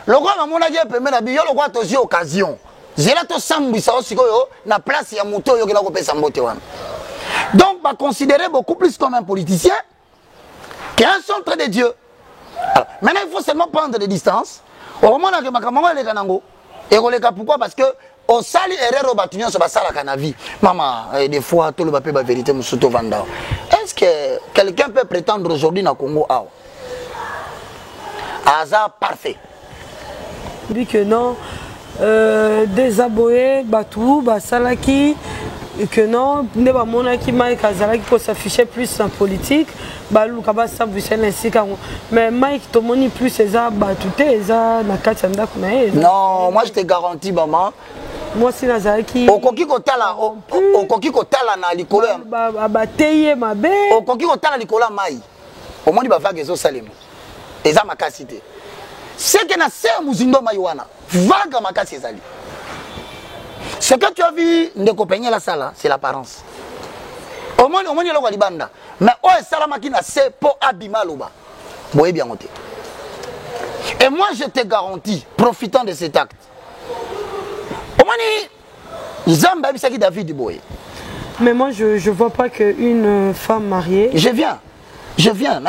Le roi mamona qui permet la bio le roi tozi occasion. Zela to sambisa osikoyo na place ya moto yo kila ko pesa mbote wana. Donc va considérer beaucoup plus comme un politicien qu'un centre de Dieu. Alors, maintenant il faut seulement prendre des distances. Au moment où makamanga le kanango et koleka pourquoi parce que au sali erreur au bâtiment sur basala kanavi. Maman des fois tout le bapé ba vérité musuto vanda. Est-ce que quelqu'un peut prétendre aujourd'hui na Congo awa? Hasard parfait. Dit que non, désaboué, Batou, Basalaki, Et que non, ne pas mon qui Mike Azala qui s'afficher plus en politique, bah Luka ba ça vous c'est ainsi mais Mike to moni plus c'est ça bah tout est ça na katanda kuna. Non, moi je te garantis maman. Moi si Azala qui okoki kotala na likolo ba teye mabe. Okoki kotala likolo mai. Au moins ba vague zo salema. Eza makasité. C'est que na se muzindo mai wana. Vague makasi ezali. Ce que tu as vu de compagnie la salle, c'est l'apparence. Au moins, il y a le Walibanda. Mais oh, Salama qui n'a pas pour Abimaloba. Boye bien monté. Et moi, je te garantis, profitant de cet acte. Au moins, Zamba Bisaki David Boye. Mais moi, je ne vois pas qu'une femme mariée. Je viens. Je viens.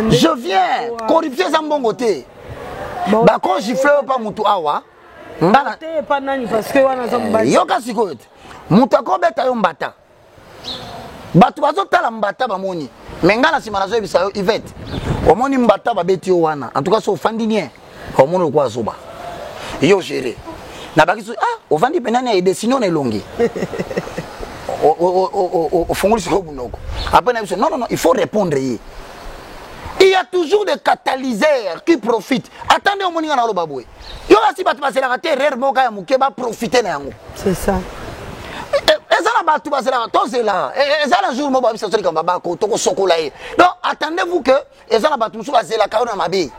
Je viens. Corruption Zambongote. Bah, quand je fais pas mon tour, parce que yoka sikoyo mutu akobeta yo mbata bato bazotala mbata bamoni menga na sima nazo ebisa yo Yvette omoni mbata babeti yo wana en tout cas so ofandi nie omoni kwa zoba yo géré na bakiso ofandi penani ya desino na elongi o fongoli siko bunoko après na biso non il faut répondre. Il y a toujours des catalyseurs qui profitent. Attendez au moment où on a le baboué. Il y a aussi des personnes qui vont profiter de ça. C'est ça. Et ça, c'est là. Et ça, un jour, je vais sortir comme Baba, donc attendez-vous que et ça, c'est la carrière de ma vie.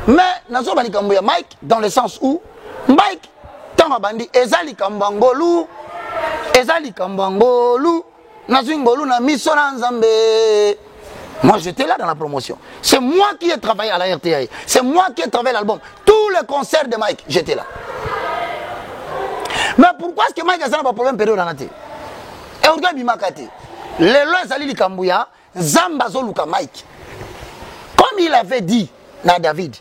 Mais, nous sommes Mike, dans le sens où Mike, tant que bandi, Ezali Kambangolu, Ezali Kambangolu, Nazungolu, na Misona Nzambe. Moi, j'étais là dans la promotion. C'est moi qui ai travaillé à la RTA. C'est moi qui ai travaillé l'album. Tous les concerts de Mike, j'étais là. Mais pourquoi est-ce que Mike a un problème période en été? Et regarde Bimakate. Les lois Zali Kambouya, Zambazo Luka Mike. Comme il avait dit à David,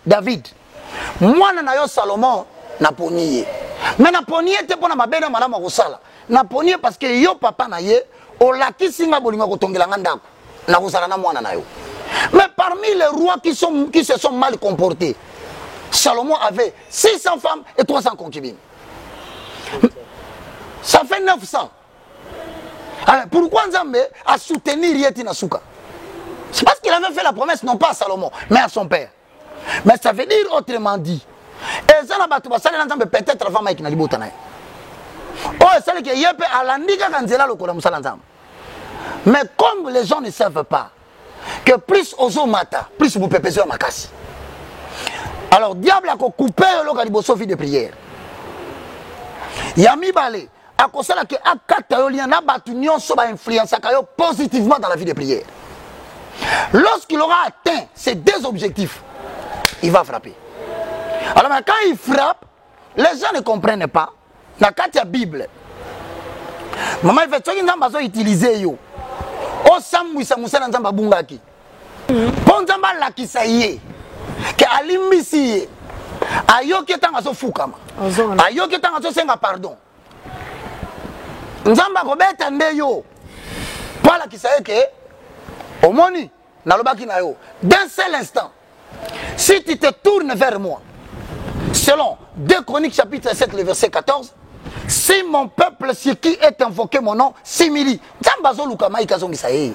moi, Nanayo Salomon, n'a pas nié. Mais n'a pas nié, t'es pour ma belle madame Rosala. N'a pas nié parce que yo papa naye, au laki singa bolinga kotongela ngandako. Mais parmi les rois qui se sont mal comportés, Salomon avait 600 femmes et 300 concubines. Ça fait 900. Alors, pourquoi Nzambe a soutenu Rieti Nasuka? C'est parce qu'il avait fait la promesse non pas à Salomon, mais à son père. Mais ça veut dire autrement dit. Et ça n'a pas peut-être avant Mike Nalibotana. Oh, c'est que Yepe a l'andiga Kanzela le Kolam Salanzam. Mais comme les gens ne savent pas que plus ozo mata, plus vous pépez à ma casse. Alors, diable a coupé le calibosophie de prière. Yami Balé a constaté que Akatayolien n'a pas influence positivement dans la vie de prière. Lorsqu'il aura atteint ces deux objectifs, il va frapper. Alors, quand il frappe, les gens ne comprennent pas. Dans la Bible, maman, il fait ce qu'il a utilisé. O samwisa musana nzamba bungaki po nzamba lakisa ye ke alimbisi ye ayoki tanga so fukama ayoki tanga so senga pardon nzamba kobeta ndeyo po lakisa ye ke omoni nalobaki na yo d'un seul instant si tu te tournes vers moi selon 2 Chroniques chapitre 7 le verset 14. Si mon peuple sur qui est invoqué mon nom s'humilie, Zambazo Luka Maïka Zongisa ye.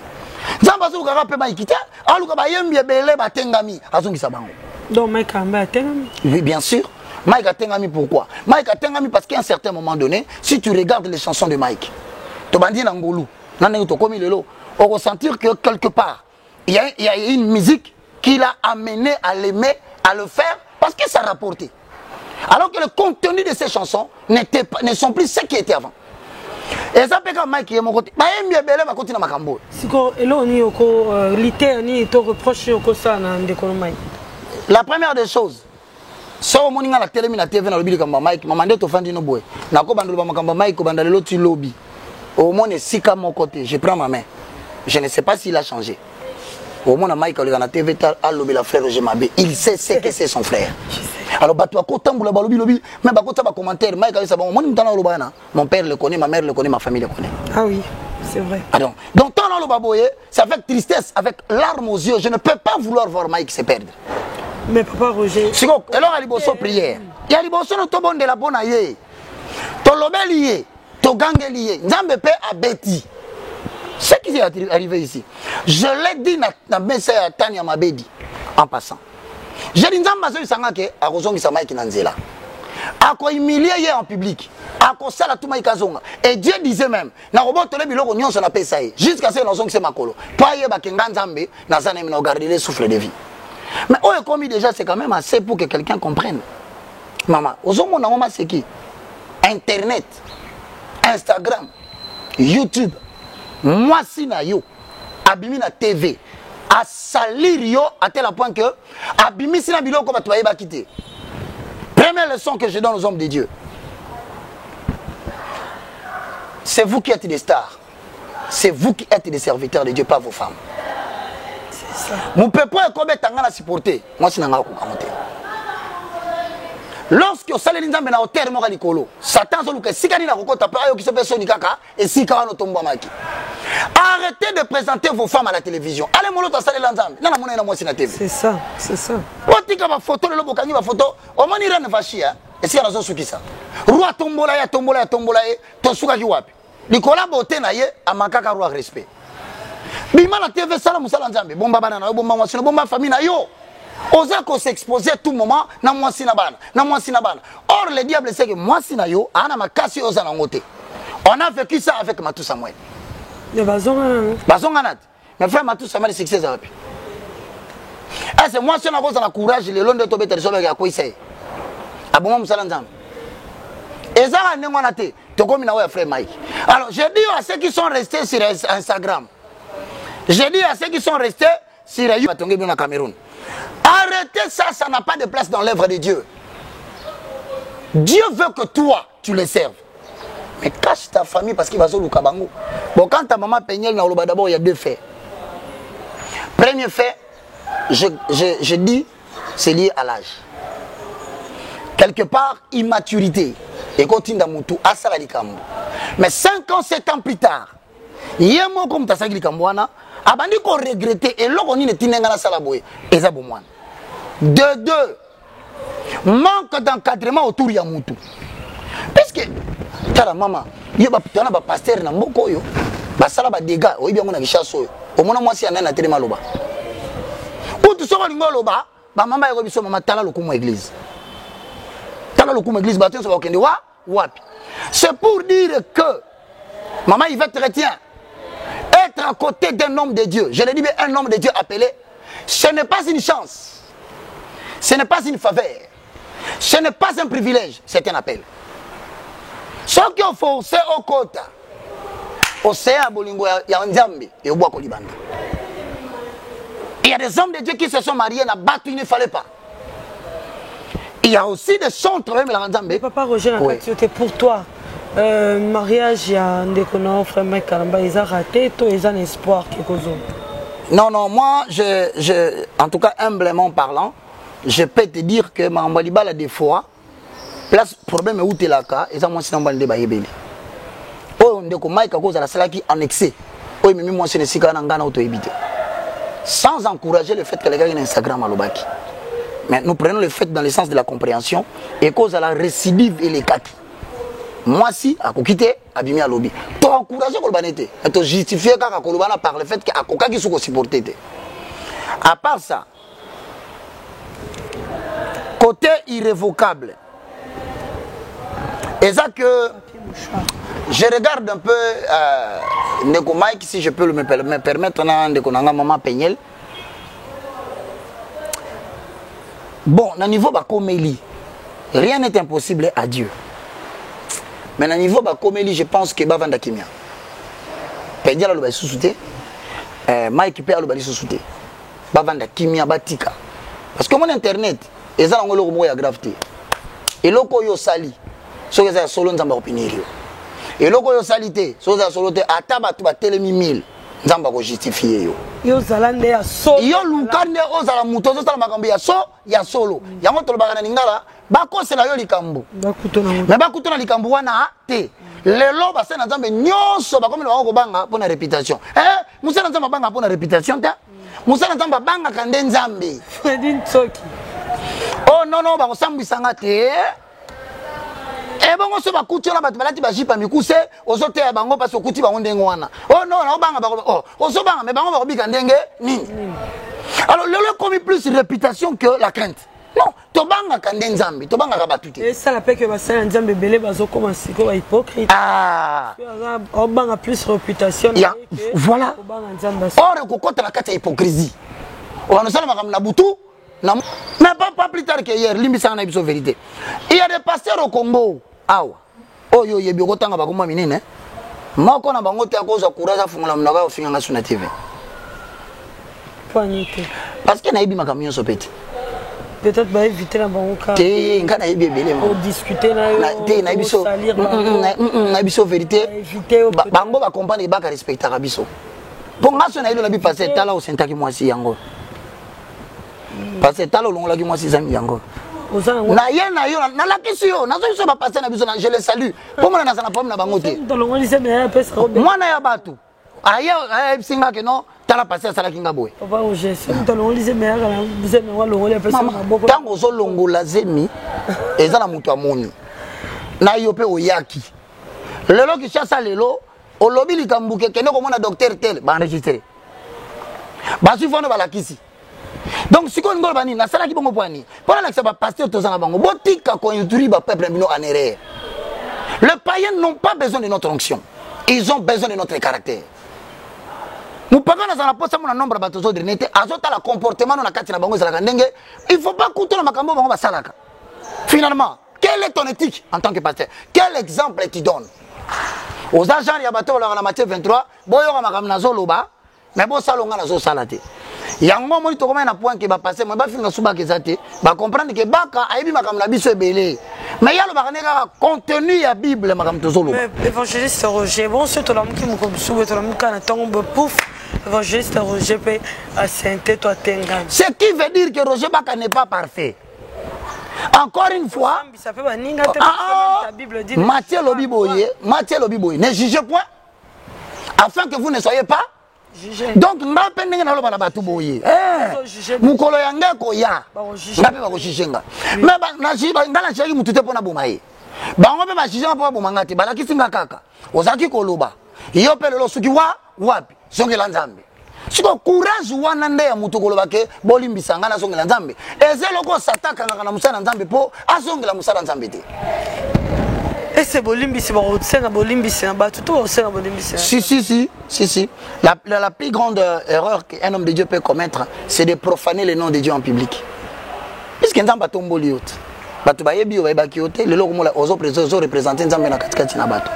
Zambazo Luka Rape Maïkita, Aluka Bayembi Bele Batengami, Azongisa Bango. Donc Maïka Tengami. Oui, bien sûr. Maïka Tengami, pourquoi? Maïka Tengami parce qu'à un certain moment donné, si tu regardes les chansons de Mike, Tobandi Nangolu, Naneto Komi Lelo, on va sentir que quelque part, il y a une musique qui l'a amené à l'aimer, à le faire, parce que ça rapportait. Alors que le contenu de ces chansons ne sont plus ce qui était avant. Et ça fait que Mike est mon côté. Va continuer à Makambo. La première des choses, si on a la télé, la TV, Mike, maman de Tofandi no boy. Nako bandolo Makamba Mike, bandalo ti lobby. Au moins, c'est à mon côté. Je prends ma main. Je ne sais pas s'il a changé. Au moins, Mike, à la TV, à lobby la frère Jemabé. Il sait ce que c'est son frère. Alors, même commentaire, mon père le connaît, ma mère le connaît, ma famille le connaît. Ah oui, c'est vrai. Alors, donc, c'est avec tristesse, avec larmes aux yeux, je ne peux pas vouloir voir Mike se perdre. Mais papa Roger. Alors, il y a prière. Il y a de la bonne aïe. tolobeli ye togangeli ye nzambe pe abeti. Ce qui est arrivé ici, je l'ai dit na mesa ya Tani ya Mabedi en passant. J'ai dit nzambe azo isanga ke akozongisa Mike na nzela. Ako humilier ye en public. Ako sala tout Mike azonga. Et Dieu disait même na robotole biloko nyonso na pesa ye jusqu'à ce nazongisa makolo. Pa ye bakenga nzambe na zana na garder le souffle de vie. Mais oyo komi déjà c'est quand même assez pour que quelqu'un comprenne. Maman, ozomona mama c'est qui? Internet, Instagram, YouTube. Moi si na yo abimi na TV a salir yo à tel point que abimi si na biloko ba toye ba quitter. Première leçon que je donne aux hommes de Dieu. C'est vous qui êtes des stars. C'est vous qui êtes des serviteurs de Dieu, pas vos femmes. C'est ça. Mon peuple est comme tangana supporter. Moi si na ngako kamote. Lorsque osale nzambe na hauteur mo kalikolo, Satan zo luka sikani na kokota pa yo ki se personne kaka et sika wana tombo maki. Arrêtez de présenter vos femmes à la télévision. Allez mon autre salle nzambe. Na mona na moi si na TV. C'est ça, c'est ça. Otika ba photo le bokangi ba photo, o moni rene vachia. Et si na zo sukisa. Roi tombola ya to suka ki wapi. Likola bote na ye amakaka roi respect. Bima na TV sala musala nzambe. Bomba bana na bomba mwasi na bomba famille na yo. Osa qu'on s'exposer tout moment na mwasi na bana or le diable sait que mwasi na yo ana makasi osa na ngote. On a vécu ça avec Matou Samuel Le bazonga nat mais frère Matou Samuel succès api c'est moi si na koza na courage le long de to better so ba ko isai aboma musala nzambe ezara nengo na te to komi na wa frère Mike. Alors je dis à ceux qui sont restés sur Instagram, je dis à ceux qui sont restés sur YouTube na Cameroun, arrêtez ça, ça n'a pas de place dans l'œuvre de Dieu. Dieu veut que toi, tu le serves. Mais cache ta famille parce qu'il va se louer bango. Bon, quand ta maman peignait dans le bas d'abord, il y a deux faits. Premier fait, je dis, c'est lié à l'âge. Quelque part, immaturité. Et continue dans mon tour, à Salalikambo. Mais 5 ans, 7 ans plus tard, il y a un mot comme Tassagli Kambouana, abandi qu'on regrettait et l'on ne tinenga la salaboye. Et ça, bon, moi. De deux, manque d'encadrement autour de Yamoutou. Parce que, tala maman, il y a un pasteur dans Moko, il y a des dégâts, il y a des chasses. Au moins, moi, si il y a un téléma loba. Pour tout ça, il y a loba, maman, il y a maman, tala le coup église. Tala le coup église, bâton, ça va au wapi. C'est pour dire que, maman, il va être chrétien. Être à côté d'un homme de Dieu, je le dis, mais un homme de Dieu appelé, ce n'est pas une chance. Ce n'est pas une faveur. Ce n'est pas un privilège, c'est un appel. Ce qui ont forcé au quota, au Séa Bolingo, il y a un Zambie et au Bois Kolibanda. Il y a des hommes de Dieu qui se sont mariés, n'a battu, il ne fallait pas. Il y a aussi des centres, même la Zambie. Papa Roger, c'était pour toi. Mariage, il y a un déconnant, frère Mike Kalamba, ils ont raté, toi, ils ont un espoir quelque chose. Non, moi, en tout cas, humblement parlant, je peux te dire que Mambaliba a des fois, place problème où tu es là, et ça, moi, c'est un bon débat. Oh, on dit que Mike a cause à la salle qui en excès. Oh, mais moi, c'est le cigar en Ghana auto-évité. Sans encourager le fait que les gars aient un Instagram à l'Obaki. Mais nous prenons le fait dans le sens de la compréhension et cause à la récidive et les kaki. Moi, si, à quitter, à bimi à lobby. Tu as encouragé Kolbanete. Et tu justifié Kolbana par le fait qu'à Koka qui sont supportés. À part ça, côté irrévocable, et ça que je regarde un peu Neko Mike, si je peux me permettre, Neko Nanga Maman Pegnel. Bon, au niveau de Koméli, rien n'est impossible à Dieu. Mais au niveau de Koméli, je pense que Bavanda Kimia. Pegnel a le sous-souté, Mike Pé a le sous-souté. Bavanda Kimia Batika. Parce que mon internet, ils ont le mot de gravité. Et loko yo sali, so que ça solo nzamba opinirio. Et loko yo salité, so que ça solo te ataba tu ba telemi 1000, nzamba ko justifier yo. Yo zalande ya so. Yo lukande ozala muto zo sala makambo ya so ya solo. Yango to bakana ningala ba ko sela yo likambo. Mais ba kutona likambo wana te. Lelo ba sena nzambe nyonso ba komi na ko banga pona réputation. Musana nzamba banga pona réputation ta. Musana nzamba banga kande nzambe. Fredin Tsoki. Oh non, bah on s'en te. Et bon, on se va coucher là, tu vas jipa mikuse, on se tait à bango parce que couti bango dengoana. Oh non, on banga bango, oh, on se banga, mais bango va bikandenge, ni. Alors, le commis plus réputation que la crainte. Non, tobanga kande nzambe, tobanga kabatuté. Et ça la paix que bassin nzambe belé bazo commencer quoi hypocrite. Ah. On banga plus réputation. Voilà. Or ko kota la kata hypocrisie. On ne sait pas comme na butu. Mais pas plus tard que hier, limisa na biso vérité. Il y a des pasteurs au Congo. Awa. Oh yo yebi ko tanga ba ko minene. Moko na bango te akoza courage afungula mnoga ofinga suna TV. Parce que na yebi makamio sopete. Peut-être va éviter la banque. Pour discuter là. Na biso vérité. Bango va comprendre ba respecter biso. Pour nga sona ilo na bi passer tala au sentaki mwasi yango. Passer tala longola ki mwasi zami yango. Na ye na yo na la question na zo ba passer na biso na je le salue. Pour moi na sana problème na bango te. Moi na ya batu. Aya singa ke no tala passer sala kinga boy. Papa Roger, si nous allons lire mais vous aimez moi longola personne na boko. Tango zo longola zemi eza na mutu amoni. Na yo pe oyaki. Lelo ki chasa lelo olobi likambuke kene ko mona docteur tel ba enregistrer. Ba suivant ba lakisi. Donc si on ngol bani na sala ki bongo poani. Pona na ba pasteur tozanga bango botika ko introduire ba peuple bino en erreur. Les païens n'ont pas besoin de notre onction. Ils ont besoin de notre caractère. Nous pagons dans la poste mon nombre bateaux de nete azota la comportement na kati na bango zalaka ndenge il faut pas couper le makambo bango basalaka. Finalement, quelle est ton éthique en tant que pasteur? Quel exemple tu donnes? Aux agents ya bateau la Matthieu 23, boyo ka makamna zoloba, mais bo salonga na zo salate. Yango moni to koma na point que ba passer moi ba finga suba ke zate, ba comprendre que baka ayebi makamna biso ebele. Mais yalo ba kaneka contenu ya Bible makam to zoloba. Évangéliste Roger, bon ce to la mki mo ko suwe to la mka na tango pouf. Évangéliste Roger peut assenté toi tenga. Ce qui veut dire que Roger Baka n'est pas parfait. Encore une fois, Matthieu Lobiboye, ne jugez point, afin que vous ne soyez pas. Donc, nous avons pensé que nous avons boye. Mukolo yanga koya. Ngape ba ko shishenga. Mais na shiba ngala shaki mutute pona bomaye. Bango pe ba shishenga pona bomangati bala kisinga kaka. Ozaki koloba. Iyo pe lelo suki wapi? Songela nzambe. Siko courage wana nde ya mutu koloba ke bolimbisanga na songela nzambe. Ezelo ko sataka na musala nzambe po asongela musala nzambe te. Et c'est bolimbisi ba otsenga bolimbisi na ba tout otsenga bolimbisi. Si. La plus grande erreur qu'un homme de Dieu peut commettre, c'est de profaner le nom de Dieu en public. Puisque nzamba tomboli yote. Batu ba yebi ba kiote lelo ko mola ozo représenter nzambe na katikati na bato.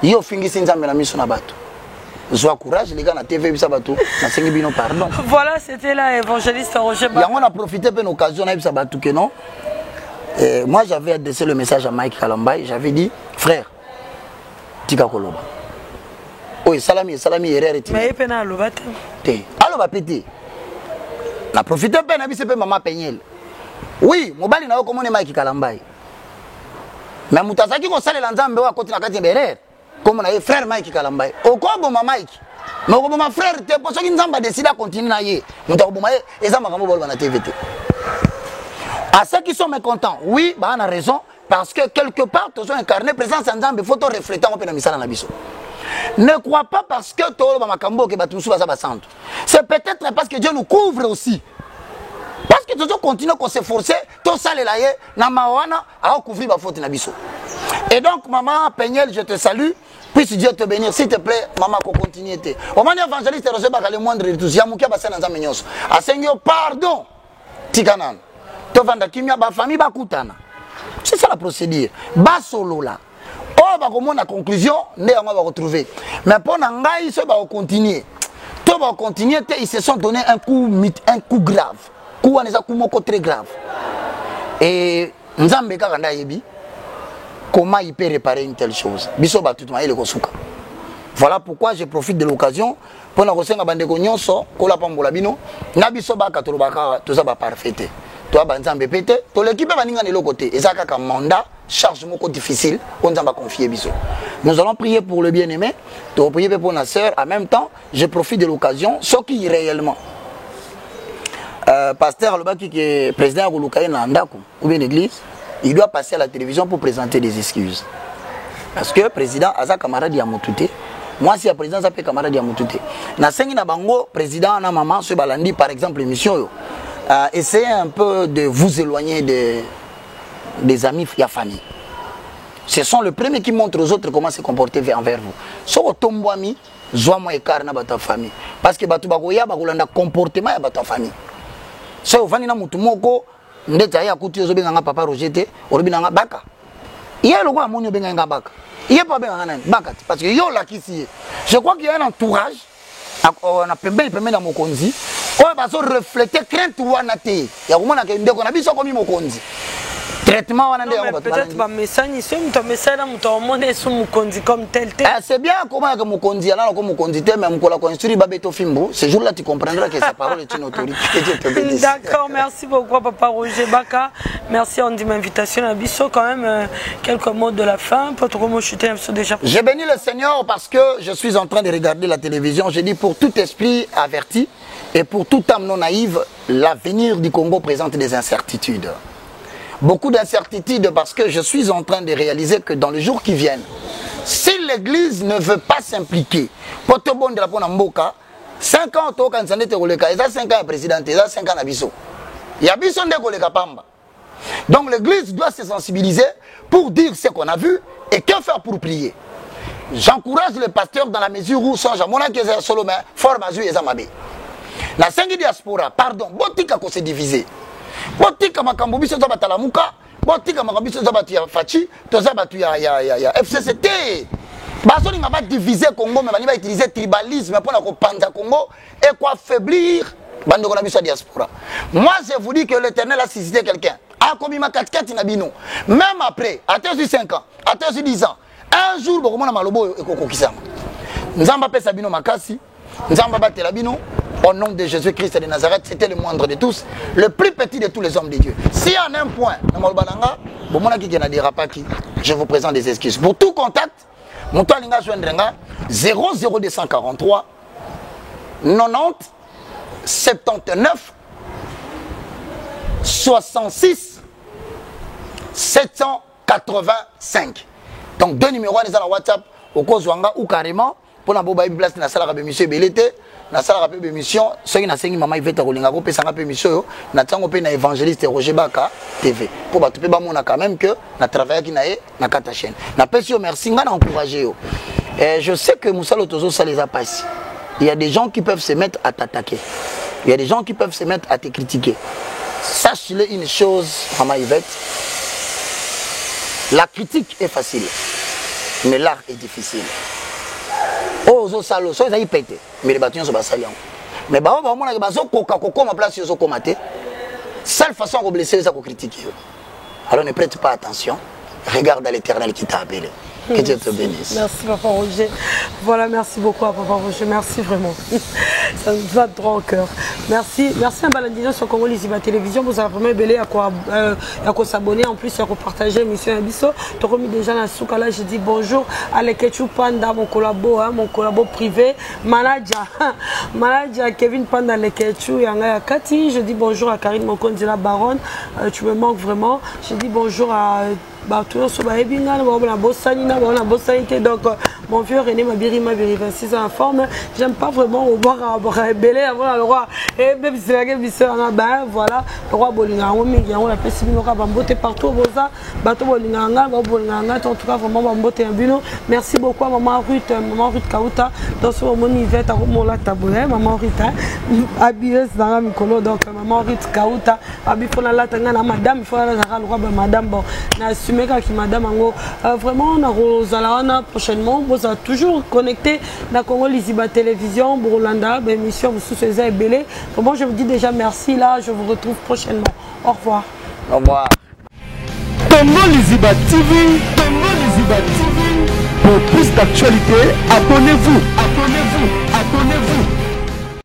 Yo fingisi nzambe na miso na bato. Sois courage les gars na TV bisa bato na sengi bino pardon. Voilà, c'était là évangéliste Roger Baka. On a profité de l'occasion na bisa bato que non. Moi j'avais adressé le message à Mike Kalambay, j'avais dit frère tika koloba. Oui, salami erreur et mais pena lobate. Allo ba pété. Na profité pe na bisa pe maman Penyel. Oui, mobali na ko mone Mike Kalambay. Mais mutazaki ko salela nzambe wa koti na kati erreur. Comme on a frère Mike Kalambay. Au quoi bon Mike? Mais au mon frère te pour ça qu'ils n'ont pas décidé à continuer à y. Nous t'avons bon et ça m'a quand même na TVT. À ceux qui sont mécontents, oui, bah on a raison parce que quelque part tous ont incarné présence en nzambe faut refléter un peu na misala na biso. Ne crois pas parce que to ba makambo ke batu suba ba santo. C'est peut-être parce que Dieu nous couvre aussi. Parce que toujours continuer qu'on s'efforcer, tout ça les laïe na mawana à couvrir ba faute na biso. Et donc maman Penyel, je te salue. Puisse Dieu te bénir, s'il te plaît, maman, qu'on continue. Au moment évangéliste, Roger Baka le moindre de tous, Yamoukia Bassana Zamenyos. A Seigneur, pardon, Tikanan. Tovanda Kimia, ba famille, ba Koutana. C'est ça la procédure. Ba solo là. Oh, bah, comment la conclusion, on va retrouver. Mais pour Nangaï, ça va continuer. Tout va continuer, ils se sont donné un coup grave. Coup on est à coup très grave. Et Nzambe Kakanda Yebi. Comment il peut réparer une telle chose? Voilà pourquoi je profite de l'occasion pour nous remercier bande nyonso kola pambola bino na biso ba katolobaka tout ça ba parfait. Toi banzambe pété, to l'équipe va ninga de côté. Ezaka ka mandat, charge moko difficile, on va confier biso. Nous allons prier pour le bien-aimé, to prier pour notre sœur en même temps, je profite de l'occasion ce qui réellement pasteur Lobaki qui est président de Lukaïna Ndako ou bien l'église il doit passer à la télévision pour présenter des excuses. Parce que le président a sa camarade Yamoutoute. Moi, si le président a sa camarade Yamoutoute. Na sengi na bango, président na maman, ce balandi, par exemple, l'émission, essayez un peu de vous éloigner des amis et famille. Ce sont les premiers qui montrent aux autres comment se comporter envers vous. Si vous tombez ami, zoa écart na votre famille. Parce que batu bagoya bagolanda comportement ya votre famille. Si vous venez na mutu moko, ndeta ya kuti ozo benga papa Roger, orobinanga baka. Hier le roi amoni benga baka. Hier pas benga nani baka parce que yo la kisi. Je crois qu'il y a un entourage on a pembe na mokonzi. On va se refléter crainte wana te. Ya komona ke ndeko na biso komi mokonzi. Traitement wana nde peut-être ba message c'est un message na muto omone su mukonzi comme tel. C'est bien comment que mukonzi ala comme mukonzi te mais mukola construire babeto fimbo. Ce jour-là tu comprendras que sa parole est une autorité. D'accord, merci beaucoup papa Roger Baka. Merci on dit l'invitation à biso quand même quelques mots de la fin pour comment chuter un peu déjà. J'ai béni le Seigneur parce que je suis en train de regarder la télévision, j'ai dit pour tout esprit averti et pour toute âme non naïve, l'avenir du Congo présente des incertitudes. Beaucoup d'incertitudes parce que je suis en train de réaliser que dans les jours qui viennent, si l'Église ne veut pas s'impliquer, pour te bon de la bonne mboka, 5 ans au Kansane te roleka, et ça 5 ans président, et ça 5 ans à Bisso. Il y a Bisso de roleka pamba. Donc l'Église doit se sensibiliser pour dire ce qu'on a vu et que faire pour prier. J'encourage les pasteurs dans la mesure où sont Jamona qui est solo mais fort mazu et zamabe. La 5 diaspora, pardon, botika ko se diviser. Botika makambo biso za batala muka, botika makambo biso za batu ya fachi, to za batu ya FCCT. Baso ni ngaba diviser Congo mais bani ba utiliser tribalisme pour na ko panza Congo et quoi affaiblir bande ko na biso diaspora. Moi je vous dis que l'Éternel a suscité quelqu'un. A commis ma 4 na bino. Même après, attends sur 5 ans, attends sur 10 ans. Un jour bokomona malobo e kokokisama. Nzamba pesa bino makasi, nzamba batela bino. Au nom de Jésus-Christ de Nazareth, c'était le moindre de tous, le plus petit de tous les hommes de Dieu. Si en un point, je vous présente des excuses. Pour tout contact, mon temps 00243 90 79 66 785. Donc deux numéros dans la WhatsApp au Kozwanga ou carrément pour la boba place na sala ka monsieur Belete na sala ka émission soki na sengi mama Iveta kolinga ko pesa ka émission na tango pe na évangéliste Roger Baka TV pour ba pe ba mona quand même que na travailler ki na e na kata chaîne na pesi merci nga na encourager yo. Et je sais que Moussa Lotozo ça les a passé. Il y a des gens qui peuvent se mettre à t'attaquer. Il y a des gens qui peuvent se mettre à te critiquer. Sache-le une chose, Mama Yvette. La critique est facile, mais l'art est difficile. Oh, zo salo, so ils pété, mais les bâtiments sont basaliants. Mais bah on a bazo coca coco ma place sur commater. Seule façon de blesser les à critiquer. Alors ne prête pas attention. Regarde à l'Éternel qui t'a appelé. Que Dieu te bénisse. Merci Papa Roger. Voilà, merci beaucoup à Papa Roger. Merci vraiment. Ça nous va droit au cœur. Merci. Merci à Balandino sur Congo Liziba Télévision. Vous avez vraiment belé à quoi s'abonner. En plus, à quoi partager l'émission Abisso. Tu as remis déjà dans ce cas-là. Je dis bonjour à Leketchou Panda, mon collabo privé. Manager Kevin Panda Leketchou et Angaya Kati. Je dis bonjour à Karine Mokondi la Baronne. Tu me manques vraiment. Je dis bonjour à donc mon vieux René Mabiri 26 ans en forme. J'aime pas vraiment au voir belé avant le roi et même si la gueule ben voilà le roi Bolinga on la pesi binoka bambote partout boza bato Bolinga en tout cas vraiment bambote un bino. Merci beaucoup à maman Ruth Kauta dans ce moment Yvette à Romola Taboulet maman Ruth habilleuse dans la mikolo donc maman Ruth Kauta abi fona la tanga na madame il faut la le roi madame bon na qui madame Ango vraiment on a Rosalana prochainement vous êtes toujours connecté na Congo Liziba Télévision Burlanda émission vous sous-faisez belé vraiment je vous dis déjà merci là je vous retrouve prochainement au revoir. Au revoir. Congo Liziba TV, Congo Liziba TV. Pour plus d'actualité, abonnez-vous.